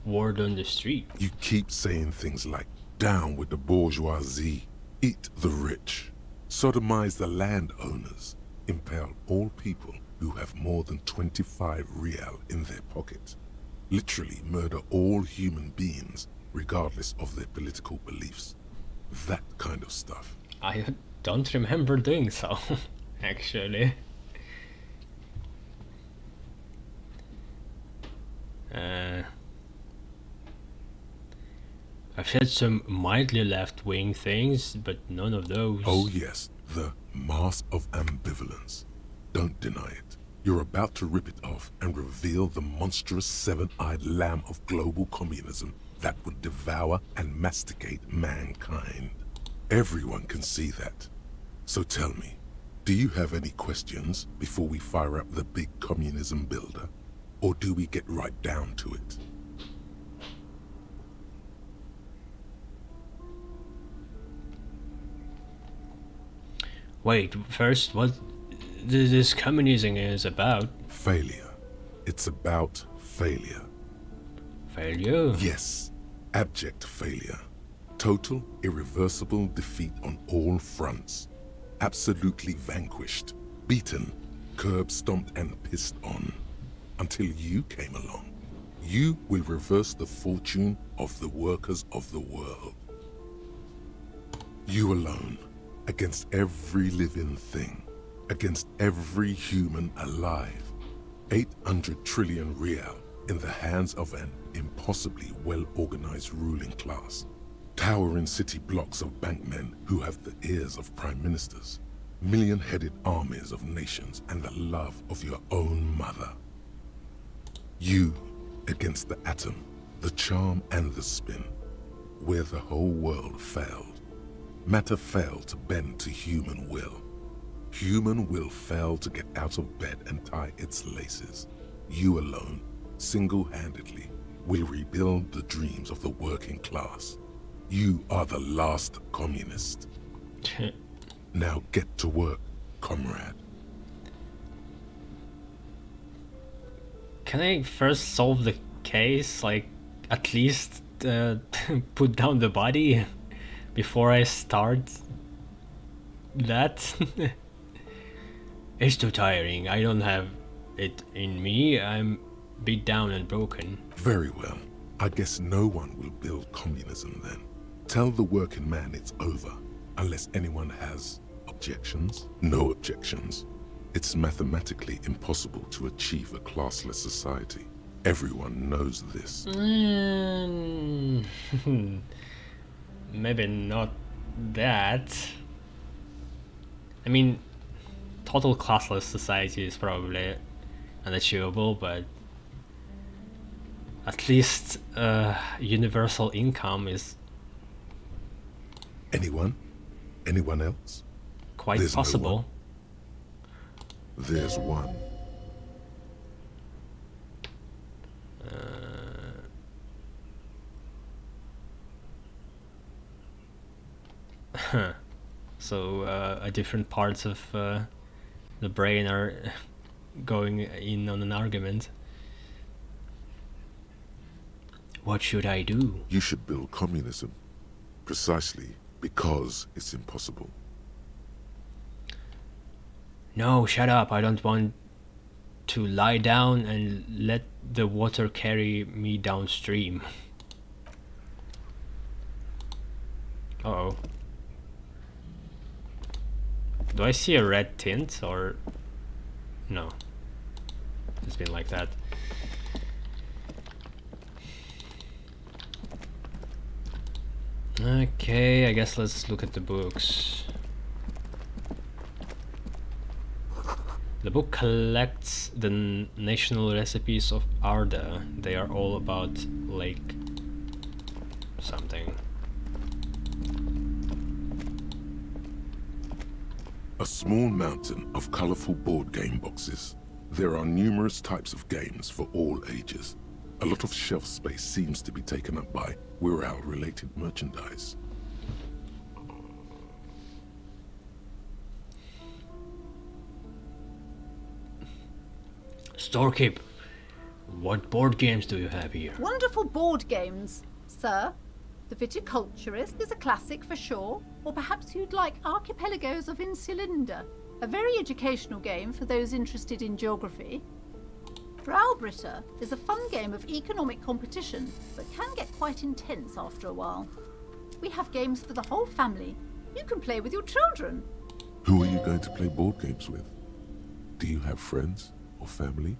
word on the street? You keep saying things like, down with the bourgeoisie, eat the rich, sodomize the landowners, impale all people who have more than 25 real in their pocket, literally murder all human beings regardless of their political beliefs. That kind of stuff. I don't remember doing so, actually. I've said some mildly left-wing things, but none of those. Oh yes, the mask of ambivalence. Don't deny it. You're about to rip it off and reveal the monstrous seven-eyed lamb of global communism that would devour and masticate mankind. Everyone can see that. So tell me, do you have any questions before we fire up the big communism builder? Or do we get right down to it? Wait, first, what this communism is about? Failure. It's about failure. Failure? Yes, abject failure. Total, irreversible defeat on all fronts. Absolutely vanquished, beaten, curb-stomped and pissed on. Until you came along. You will reverse the fortune of the workers of the world. You alone, against every living thing, against every human alive. 800 trillion real in the hands of an impossibly well-organized ruling class. Towering city blocks of bankmen who have the ears of prime ministers. Million-headed armies of nations and the love of your own mother. You against the atom, the charm and the spin, where the whole world failed. Matter failed to bend to human will. Human will failed to get out of bed and tie its laces. You alone, single-handedly, will rebuild the dreams of the working class. You are the last communist. Now get to work, comrade. Can I first solve the case? Like, at least put down the body before I start that? It's too tiring. I don't have it in me. I'm beat down and broken. Very well. I guess no one will build communism then. Tell the working man it's over, unless anyone has objections. No objections. It's mathematically impossible to achieve a classless society. Everyone knows this. Maybe not that. I mean, total classless society is probably unachievable, but at least universal income is... Anyone? Anyone else? Quite There's possible. No one. There's one. So different parts of the brain are going in on an argument. What should I do? You should build communism, precisely because it's impossible. No, shut up. I don't want to lie down and let the water carry me downstream. Uh-oh. Do I see a red tint or... No. It's been like that. Okay, I guess let's look at the books. The book collects the national recipes of Arda. They are all about Lake something. A small mountain of colorful board game boxes. There are numerous types of games for all ages. A lot of shelf space seems to be taken up by Wirral-related merchandise. Storekeep, what board games do you have here? Wonderful board games, sir. The Viticulturist is a classic for sure, or perhaps you'd like Archipelagos of Insulinda, a very educational game for those interested in geography. Browbritter is a fun game of economic competition, but can get quite intense after a while. We have games for the whole family. You can play with your children. Who are you going to play board games with? Do you have friends or family?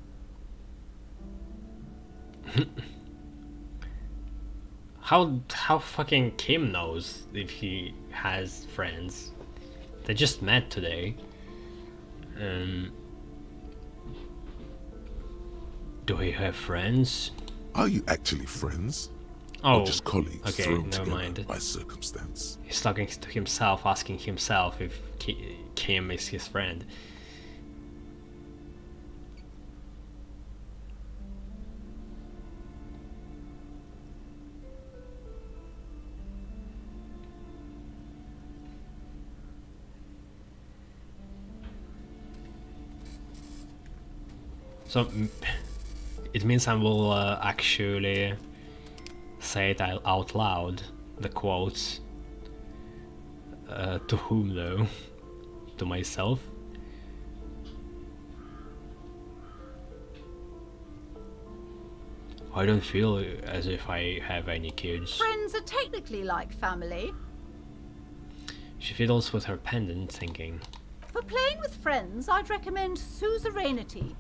How fucking Kim knows if he has friends? They just met today. Do we have friends? Are you actually friends? Oh, or just colleagues okay, thrown never together mind. by circumstance? He's talking to himself, asking himself if Kim is his friend. So it means I will actually say it out loud, the quotes. To whom though? To myself? I don't feel as if I have any kids. Friends are technically like family. She fiddles with her pendant, thinking. For playing with friends, I'd recommend Suzerainty.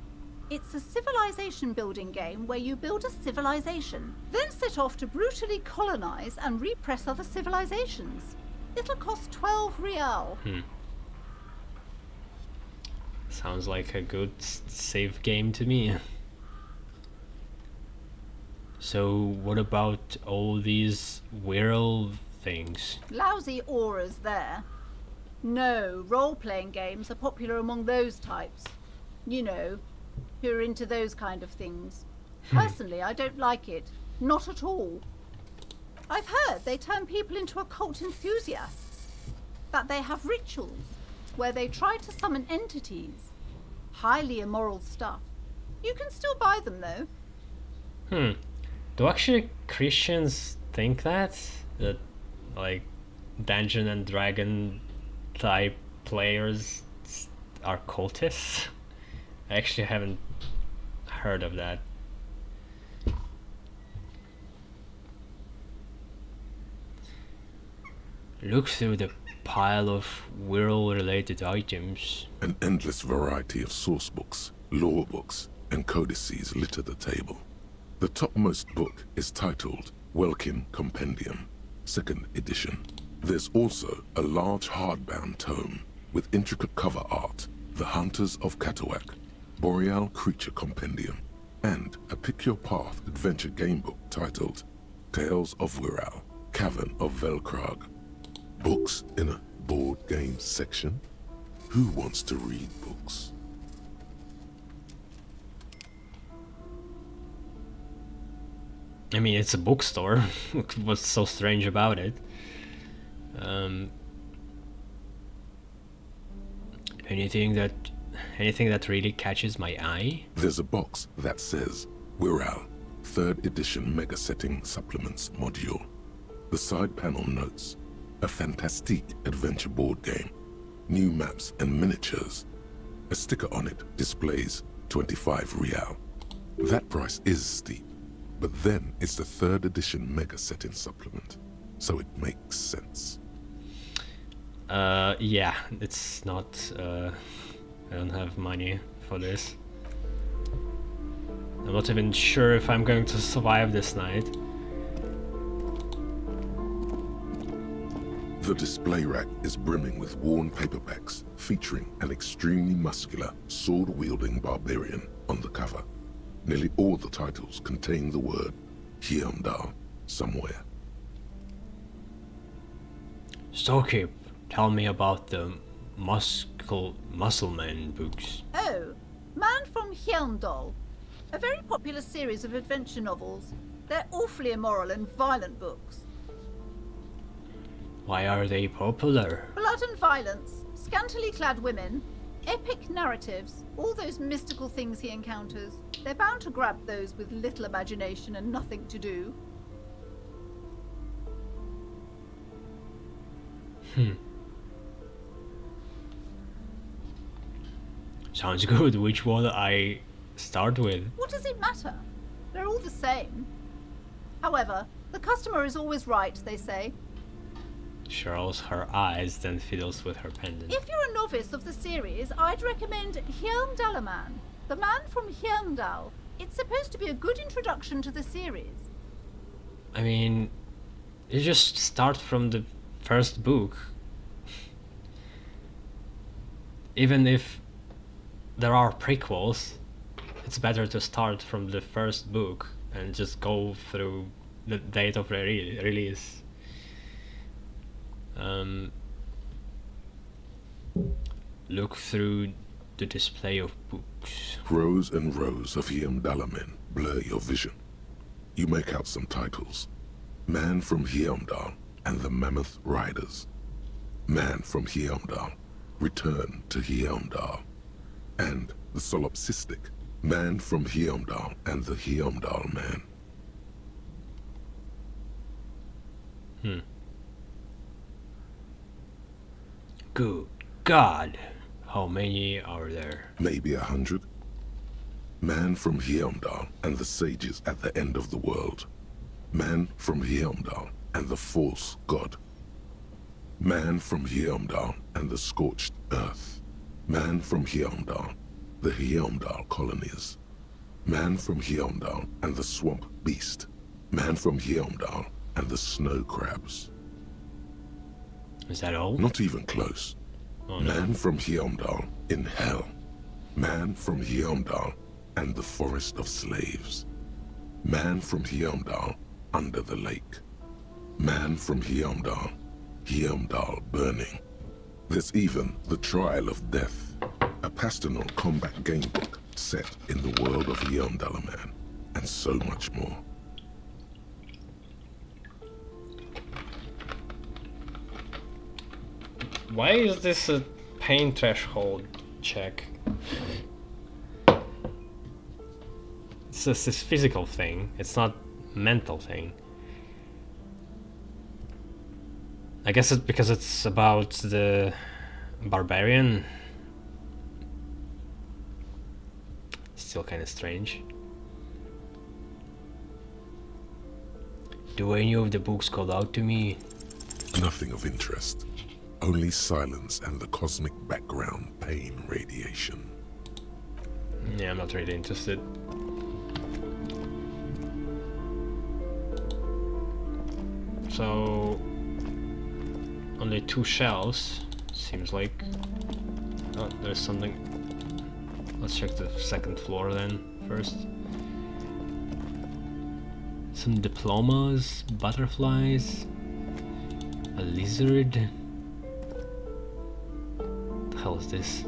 It's a civilization building game where you build a civilization, then set off to brutally colonize and repress other civilizations. It'll cost 12 real. Sounds like a good safe game to me. So what about all these Wirral things? Lousy auras there. No, role-playing games are popular among those types. You know, who are into those kind of things. Personally, I don't like it. Not at all. I've heard they turn people into occult enthusiasts. That they have rituals where they try to summon entities. Highly immoral stuff. You can still buy them though. Do actually Christians think that? That, like, Dungeon and Dragon type players are cultists? I actually haven't heard of that. Look through the pile of Wirral related items. An endless variety of source books, lore books, and codices litter the table. The topmost book is titled Welkin Compendium, 2nd edition. There's also a large hardbound tome with intricate cover art, The Hunters of Katawak, Boreal Creature Compendium, and a Pick Your Path adventure game book titled Tales of Wirral, Cavern of Velkrag. Books in a board game section? Who wants to read books? I mean, it's a bookstore. What's so strange about it? Anything that really catches my eye? There's a box that says Wirral, 3rd edition Mega Setting Supplements Module. The side panel notes, a fantastique adventure board game, new maps and miniatures. A sticker on it displays 25 real. That price is steep, but then it's the 3rd edition Mega Setting Supplement, so it makes sense. Yeah, it's not, I don't have money for this. I'm not even sure if I'm going to survive this night. The display rack is brimming with worn paperbacks featuring an extremely muscular, sword-wielding barbarian on the cover. Nearly all the titles contain the word Hyundai somewhere. Storekeep, tell me about the Muscleman books. Oh, Man from Hjelmdal. A very popular series of adventure novels. They're awfully immoral and violent books. Why are they popular? Blood and violence, scantily clad women, epic narratives, all those mystical things he encounters. They're bound to grab those with little imagination and nothing to do. Sounds good. Which one I start with? What does it matter? They're all the same. However, the customer is always right, they say. She rolls her eyes, then fiddles with her pendant. If you're a novice of the series, I'd recommend Hjelmdalaman, the man from Hjelmdal. It's supposed to be a good introduction to the series. I mean, you just start from the first book. Even if there are prequels, it's better to start from the first book and just go through the date of release. Look through the display of books. Rows and rows of Hjelmdalamen blur your vision. You make out some titles. Man from Hjelmdal and the Mammoth Riders. Man from Hjelmdal, Return to Hjelmdal. And the solipsistic Man from Hjelmdal and the Hjelmdal Man. Good God, how many are there? Maybe 100. Man from Hjelmdal and the sages at the end of the world. Man from Hjelmdal and the false god. Man from Hjelmdal and the scorched earth. Man from Hjelmdal, the Hjelmdal colonies. Man from Hjelmdal and the swamp beast. Man from Hjelmdal and the snow crabs. Is that all? Not even close. Oh, no. Man from Hjelmdal in hell. Man from Hjelmdal and the forest of slaves. Man from Hjelmdal under the lake. Man from Hjelmdal, Hjelmdal burning. There's even the Trial of Death, a pastoral combat game book set in the world of Hjelmdalaman, and so much more. Why is this a pain threshold check? It's just this physical thing, it's not mental thing. I guess it's because it's about the barbarian. Still kind of strange. Do any of the books call out to me? Nothing of interest. Only silence and the cosmic background pain radiation. Yeah, I'm not really interested. So only 2 shelves, seems like. Oh, there's something. Let's check the second floor then first. Some diplomas, butterflies, a lizard. What the hell is this?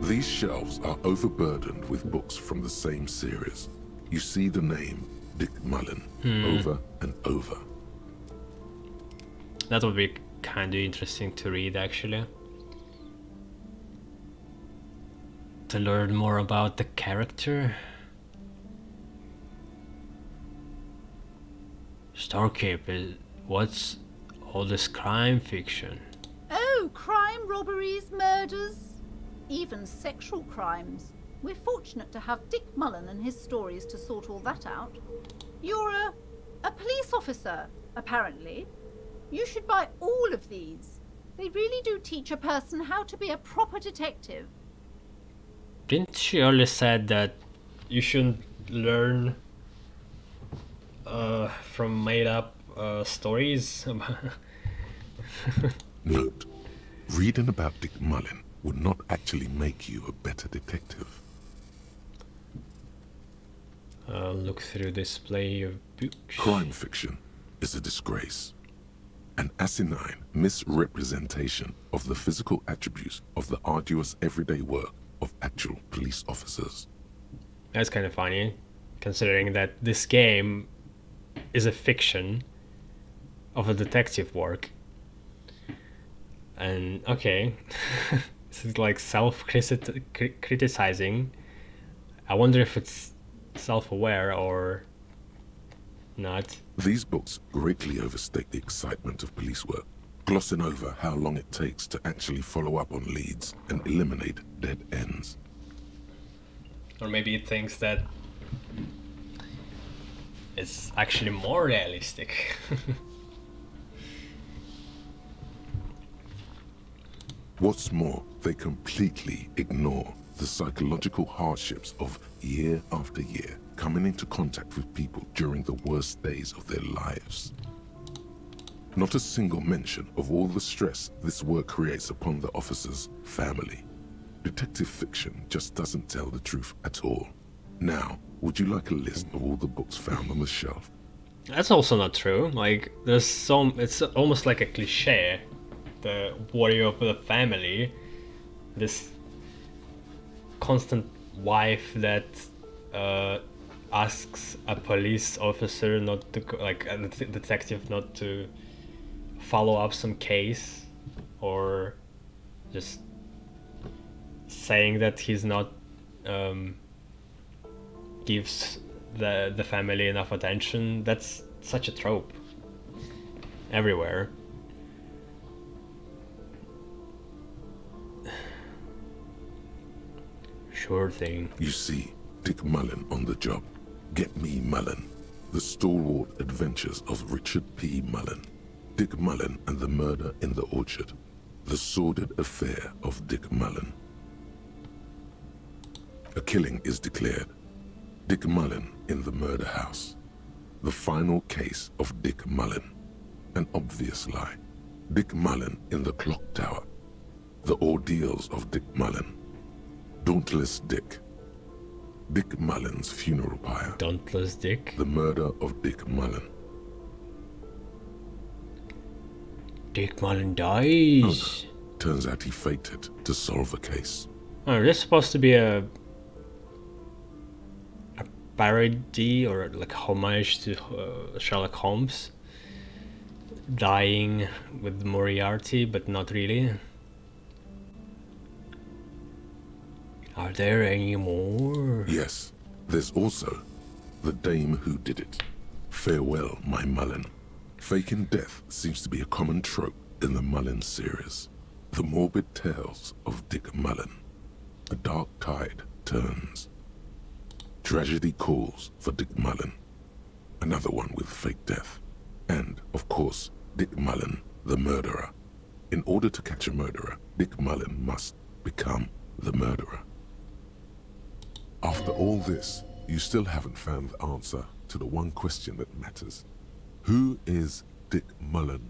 These shelves are overburdened with books from the same series. You see the name Dick Mullen over and over. That would be kind of interesting to read, actually. To learn more about the character. Starcape, what's all this crime fiction? Oh, crime, robberies, murders, even sexual crimes. We're fortunate to have Dick Mullen and his stories to sort all that out. You're a police officer, apparently. You should buy all of these. They really do teach a person how to be a proper detective. Didn't she earlier said that you shouldn't learn from made up stories? Note, reading about Dick Mullen would not actually make you a better detective. Look through display of books. Crime fiction is a disgrace. An asinine misrepresentation of the physical attributes of the arduous everyday work of actual police officers. That's kind of funny, considering that this game is a fiction of a detective work. And okay, this is like self-criticizing. I wonder if it's self-aware or not. These books greatly overstate the excitement of police work, glossing over how long it takes to actually follow up on leads and eliminate dead ends. Or maybe it thinks that it's actually more realistic. What's more, they completely ignore the psychological hardships of year after year coming into contact with people during the worst days of their lives. Not a single mention of all the stress this work creates upon the officer's family. Detective fiction just doesn't tell the truth at all. Now, would you like a list of all the books found on the shelf? That's also not true. Like, there's some, it's almost like a cliche. The warrior of the family, this constant wife that asks a police officer not to, like a detective not to follow up some case, or just saying that he's not gives the family enough attention. That's such a trope everywhere. Sure thing. You see, Dick Mullen on the job. Get me Mullen. The stalwart adventures of Richard P. Mullen. Dick Mullen and the murder in the orchard. The sordid affair of Dick Mullen. A killing is declared. Dick Mullen in the murder house. The final case of Dick Mullen. An obvious lie. Dick Mullen in the clock tower. The ordeals of Dick Mullen. Dauntless Dick. Dick Mullen's funeral pyre. Dauntless Dick. The murder of Dick Mullen. Dick Mullen dies. Oh, no. Turns out he faked it to solve a case. Oh, this is supposed to be a parody or like homage to Sherlock Holmes dying with Moriarty, but not really. Are there any more? Yes, there's also the dame who did it. Farewell, my Mullen. Faking death seems to be a common trope in the Mullen series. The morbid tales of Dick Mullen. A dark tide turns. Tragedy calls for Dick Mullen. Another one with fake death. And, of course, Dick Mullen, the murderer. In order to catch a murderer, Dick Mullen must become the murderer. After all this, you still haven't found the answer to the one question that matters. Who is Dick Mullen?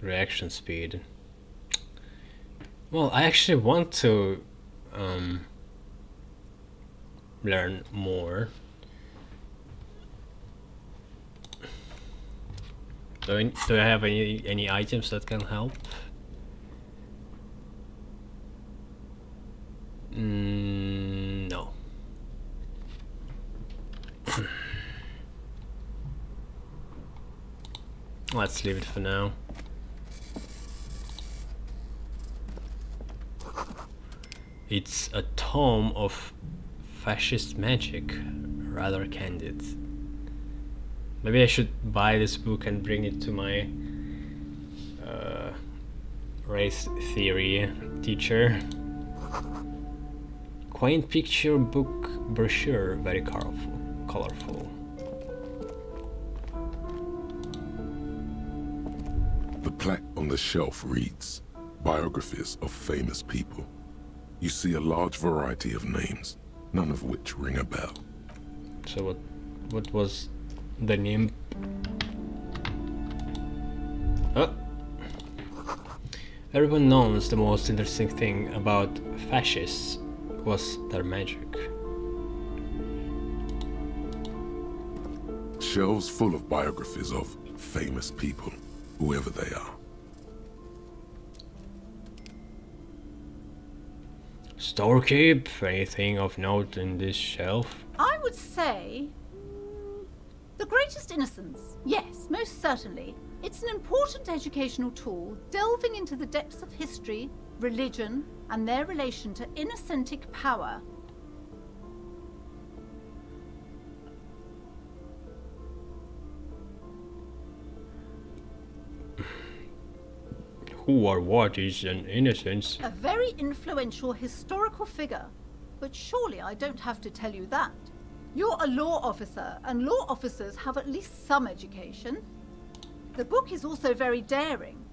Reaction speed. Well, I actually want to learn more. Do I have any items that can help? No. Let's leave it for now. It's a tome of fascist magic, rather candid. Maybe I should buy this book and bring it to my race theory teacher. Quaint picture book brochure, very colorful. The plaque on the shelf reads, Biographies of famous people. You see a large variety of names, none of which ring a bell. So what was the name? Oh. Everyone knows the most interesting thing about fascists was their magic. Shelves full of biographies of famous people. whoever they are. Storekeep, anything of note in this shelf? I would say... The Greatest Innocence. Yes, most certainly. It's an important educational tool, delving into the depths of history, religion, and their relation to innocentic power. Who or what is an innocence? A very influential historical figure. But surely I don't have to tell you that. You're a law officer, and law officers have at least some education. The book is also very daring.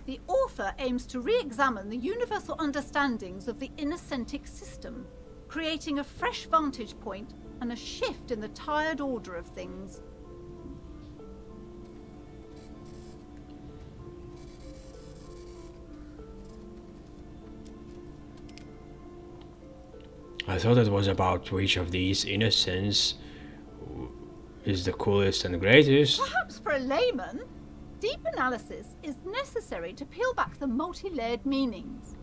The author aims to re-examine the universal understandings of the innocentic system, creating a fresh vantage point and a shift in the tired order of things. I thought it was about which of these innocents is the coolest and greatest. Perhaps for a layman, deep analysis is necessary to peel back the multi-layered meanings.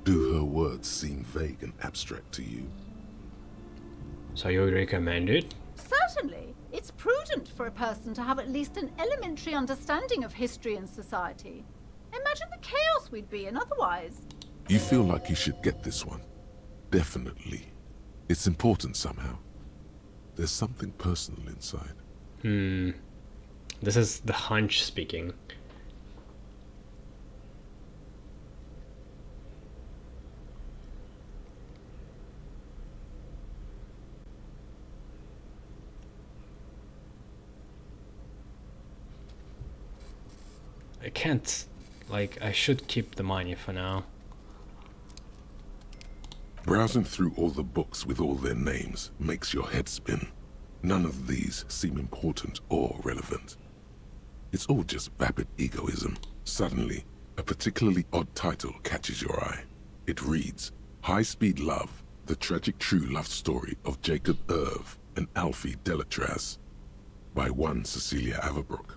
Do her words seem vague and abstract to you? So you would recommend it? Certainly. It's prudent for a person to have at least an elementary understanding of history and society. Imagine the chaos we'd be in otherwise. You feel like you should get this one? Definitely. It's important somehow. There's something personal inside. This is the hunch speaking. I can't, like, I should keep the money for now. Browsing through all the books with all their names makes your head spin. None of these seem important or relevant. It's all just vapid egoism. Suddenly, a particularly odd title catches your eye. It reads, High Speed Love, the tragic true love story of Jacob Irv and Alfie Delatraz, by one Cecilia Averbrook.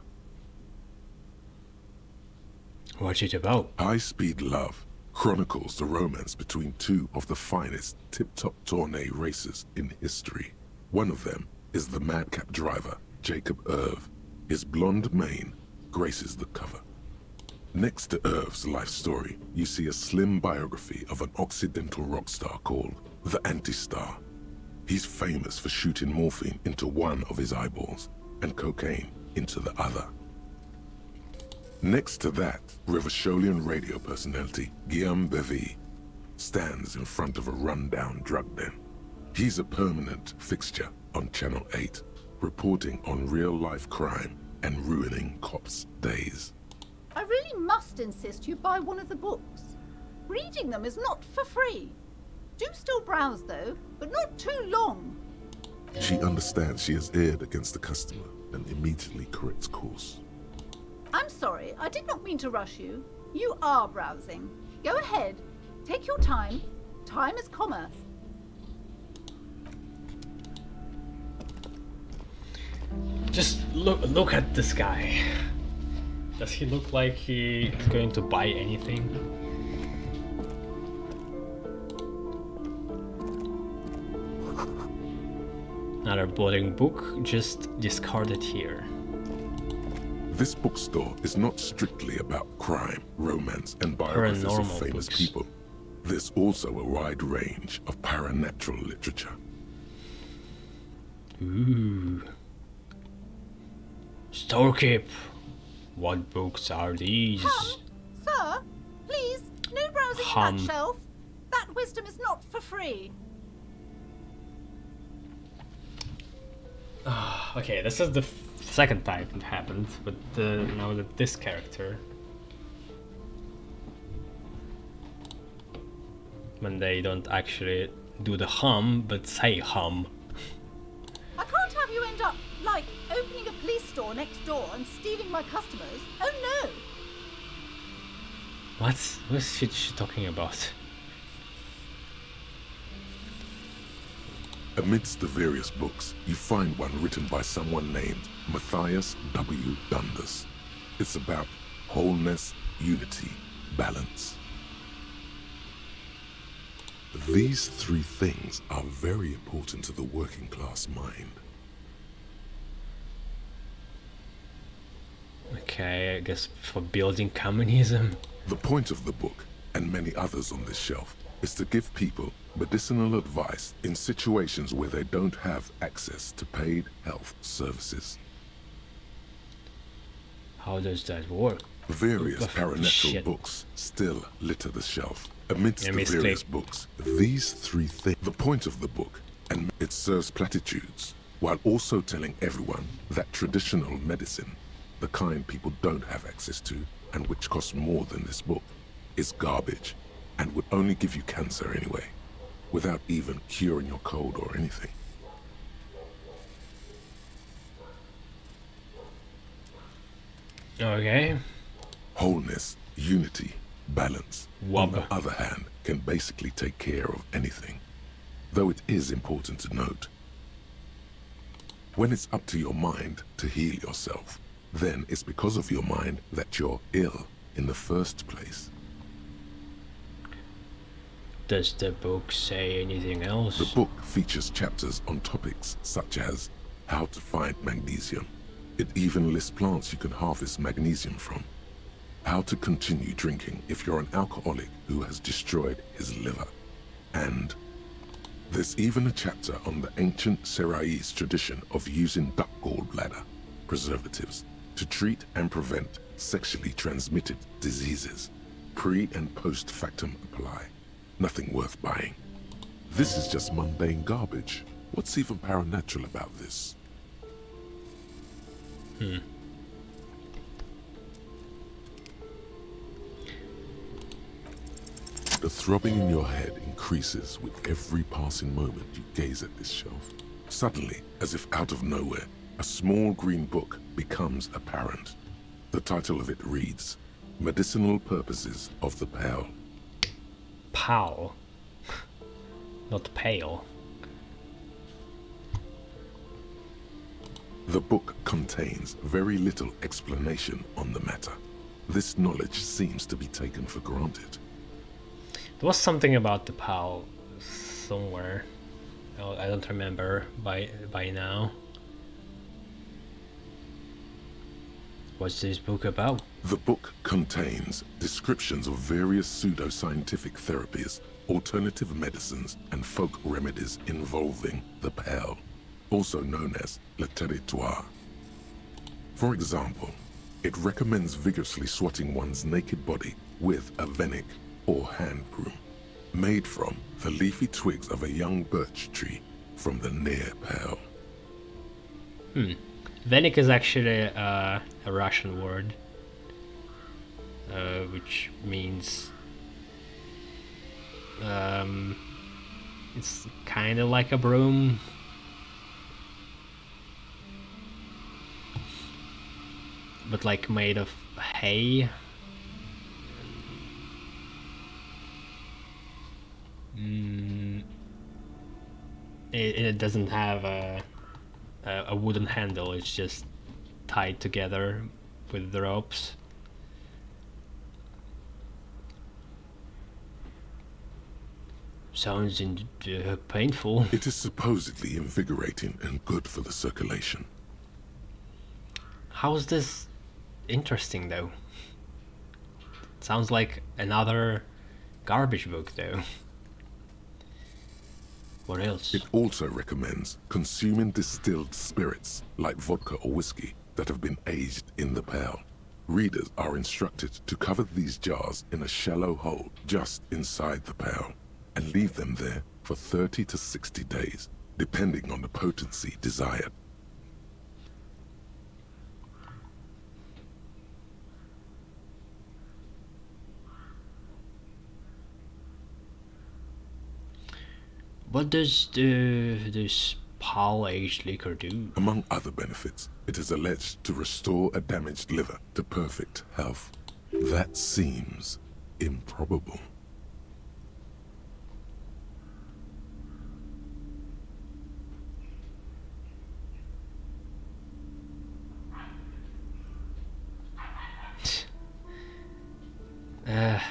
What's it about? High Speed Love chronicles the romance between two of the finest tip-top tourney racers in history. One of them is the madcap driver, Jacob Irv. His blonde mane graces the cover. Next to Irv's life story, you see a slim biography of an Occidental rock star called the Anti-Star. He's famous for shooting morphine into one of his eyeballs and cocaine into the other. Next to that, Rivasholian radio personality Guillaume Bevy stands in front of a rundown drug den. He's a permanent fixture on Channel 8, reporting on real-life crime and ruining cops' days. I really must insist you buy one of the books. Reading them is not for free. Do still browse though, but not too long. She understands she has erred against the customer and immediately corrects course. I'm sorry, I did not mean to rush you. You are browsing. Go ahead. Take your time. Time is commerce. Just look at this guy. Does he look like he is going to buy anything? Another boring book, just discard it here. This bookstore is not strictly about crime, romance, and biographies of Paranormal famous books. people. There's also a wide range of paranatural literature. Ooh. Storekeep. What books are these? Sir, please, no browsing on that shelf. That wisdom is not for free. Okay, this is the second time it happened, but now that this character, when they don't actually do the hum, but say hum. I can't have you end up, like, opening a police store next door and stealing my customers. Oh no! What is she talking about? Amidst the various books, you find one written by someone named Matthias W. Dundas. It's about wholeness, unity, balance. These three things are very important to the working class mind. Okay, I guess for building communism. The point of the book, and many others on this shelf, is to give people medicinal advice in situations where they don't have access to paid health services. How does that work? Various Oh, paranatural shit. books still litter the shelf. Amidst Yeah, the various misclick. books, these three things, the point of the book, and it serves platitudes, while also telling everyone that traditional medicine, the kind people don't have access to, and which costs more than this book, is garbage, and would only give you cancer anyway, without even curing your cold or anything. Okay. Wholeness, unity, balance, Wub. on the other hand, can basically take care of anything. Though it is important to note, when it's up to your mind to heal yourself, then it's because of your mind that you're ill in the first place. Does the book say anything else? The book features chapters on topics such as how to find magnesium. It even lists plants you can harvest magnesium from. How to continue drinking if you're an alcoholic who has destroyed his liver. And there's even a chapter on the ancient Seraïs tradition of using duck gallbladder preservatives to treat and prevent sexually transmitted diseases. Pre and post factum apply. Nothing worth buying. This is just mundane garbage. What's even paranatural about this? The throbbing in your head increases with every passing moment you gaze at this shelf. Suddenly, as if out of nowhere, a small green book becomes apparent. The title of it reads, Medicinal Purposes of the Pale. Pal. Not pale. The book contains very little explanation on the matter. This knowledge seems to be taken for granted. There was something about the pal somewhere. Oh, I don't remember by now. What's this book about? The book contains descriptions of various pseudoscientific therapies, alternative medicines, and folk remedies involving the pale, also known as le territoire. For example, it recommends vigorously swatting one's naked body with a venik or hand broom, made from the leafy twigs of a young birch tree from the near pale. Venik is actually a Russian word, which means it's kind of like a broom. But like made of hay. It doesn't have a wooden handle, it's just tied together with the ropes. Sounds painful. It is supposedly invigorating and good for the circulation. How is this interesting though? Sounds like another garbage book though. What else? It also recommends consuming distilled spirits like vodka or whiskey that have been aged in the pale. Readers are instructed to cover these jars in a shallow hole just inside the pale and leave them there for 30 to 60 days, depending on the potency desired. What does this pale aged liquor do? Among other benefits, it is alleged to restore a damaged liver to perfect health. That seems improbable.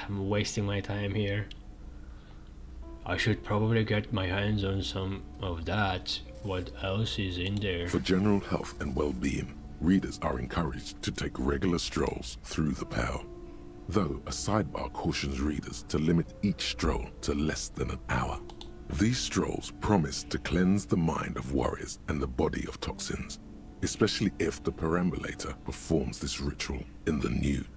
I'm wasting my time here. I should probably get my hands on some of that. What else is in there? For general health and well-being, readers are encouraged to take regular strolls through the Pale. Though a sidebar cautions readers to limit each stroll to less than an hour. These strolls promise to cleanse the mind of worries and the body of toxins, especially if the perambulator performs this ritual in the nude.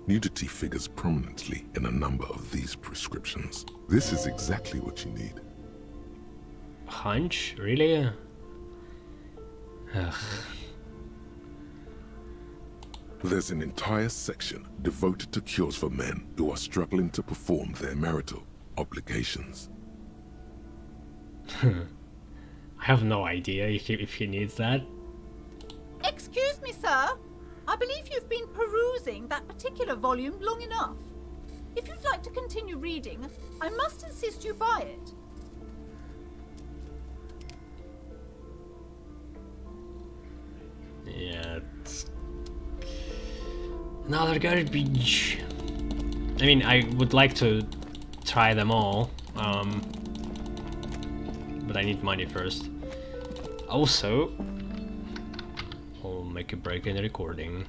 Nudity figures prominently in a number of these prescriptions. This is exactly what you need. Hunch? Really? Ugh. There's an entire section devoted to cures for men who are struggling to perform their marital obligations. I have no idea if he needs that. Excuse me, sir. I believe you've been perusing that particular volume long enough. If you'd like to continue reading, I must insist you buy it. Yeah, it's another garbage. I mean, I would like to try them all, but I need money first. Also, I'll make a break in the recording.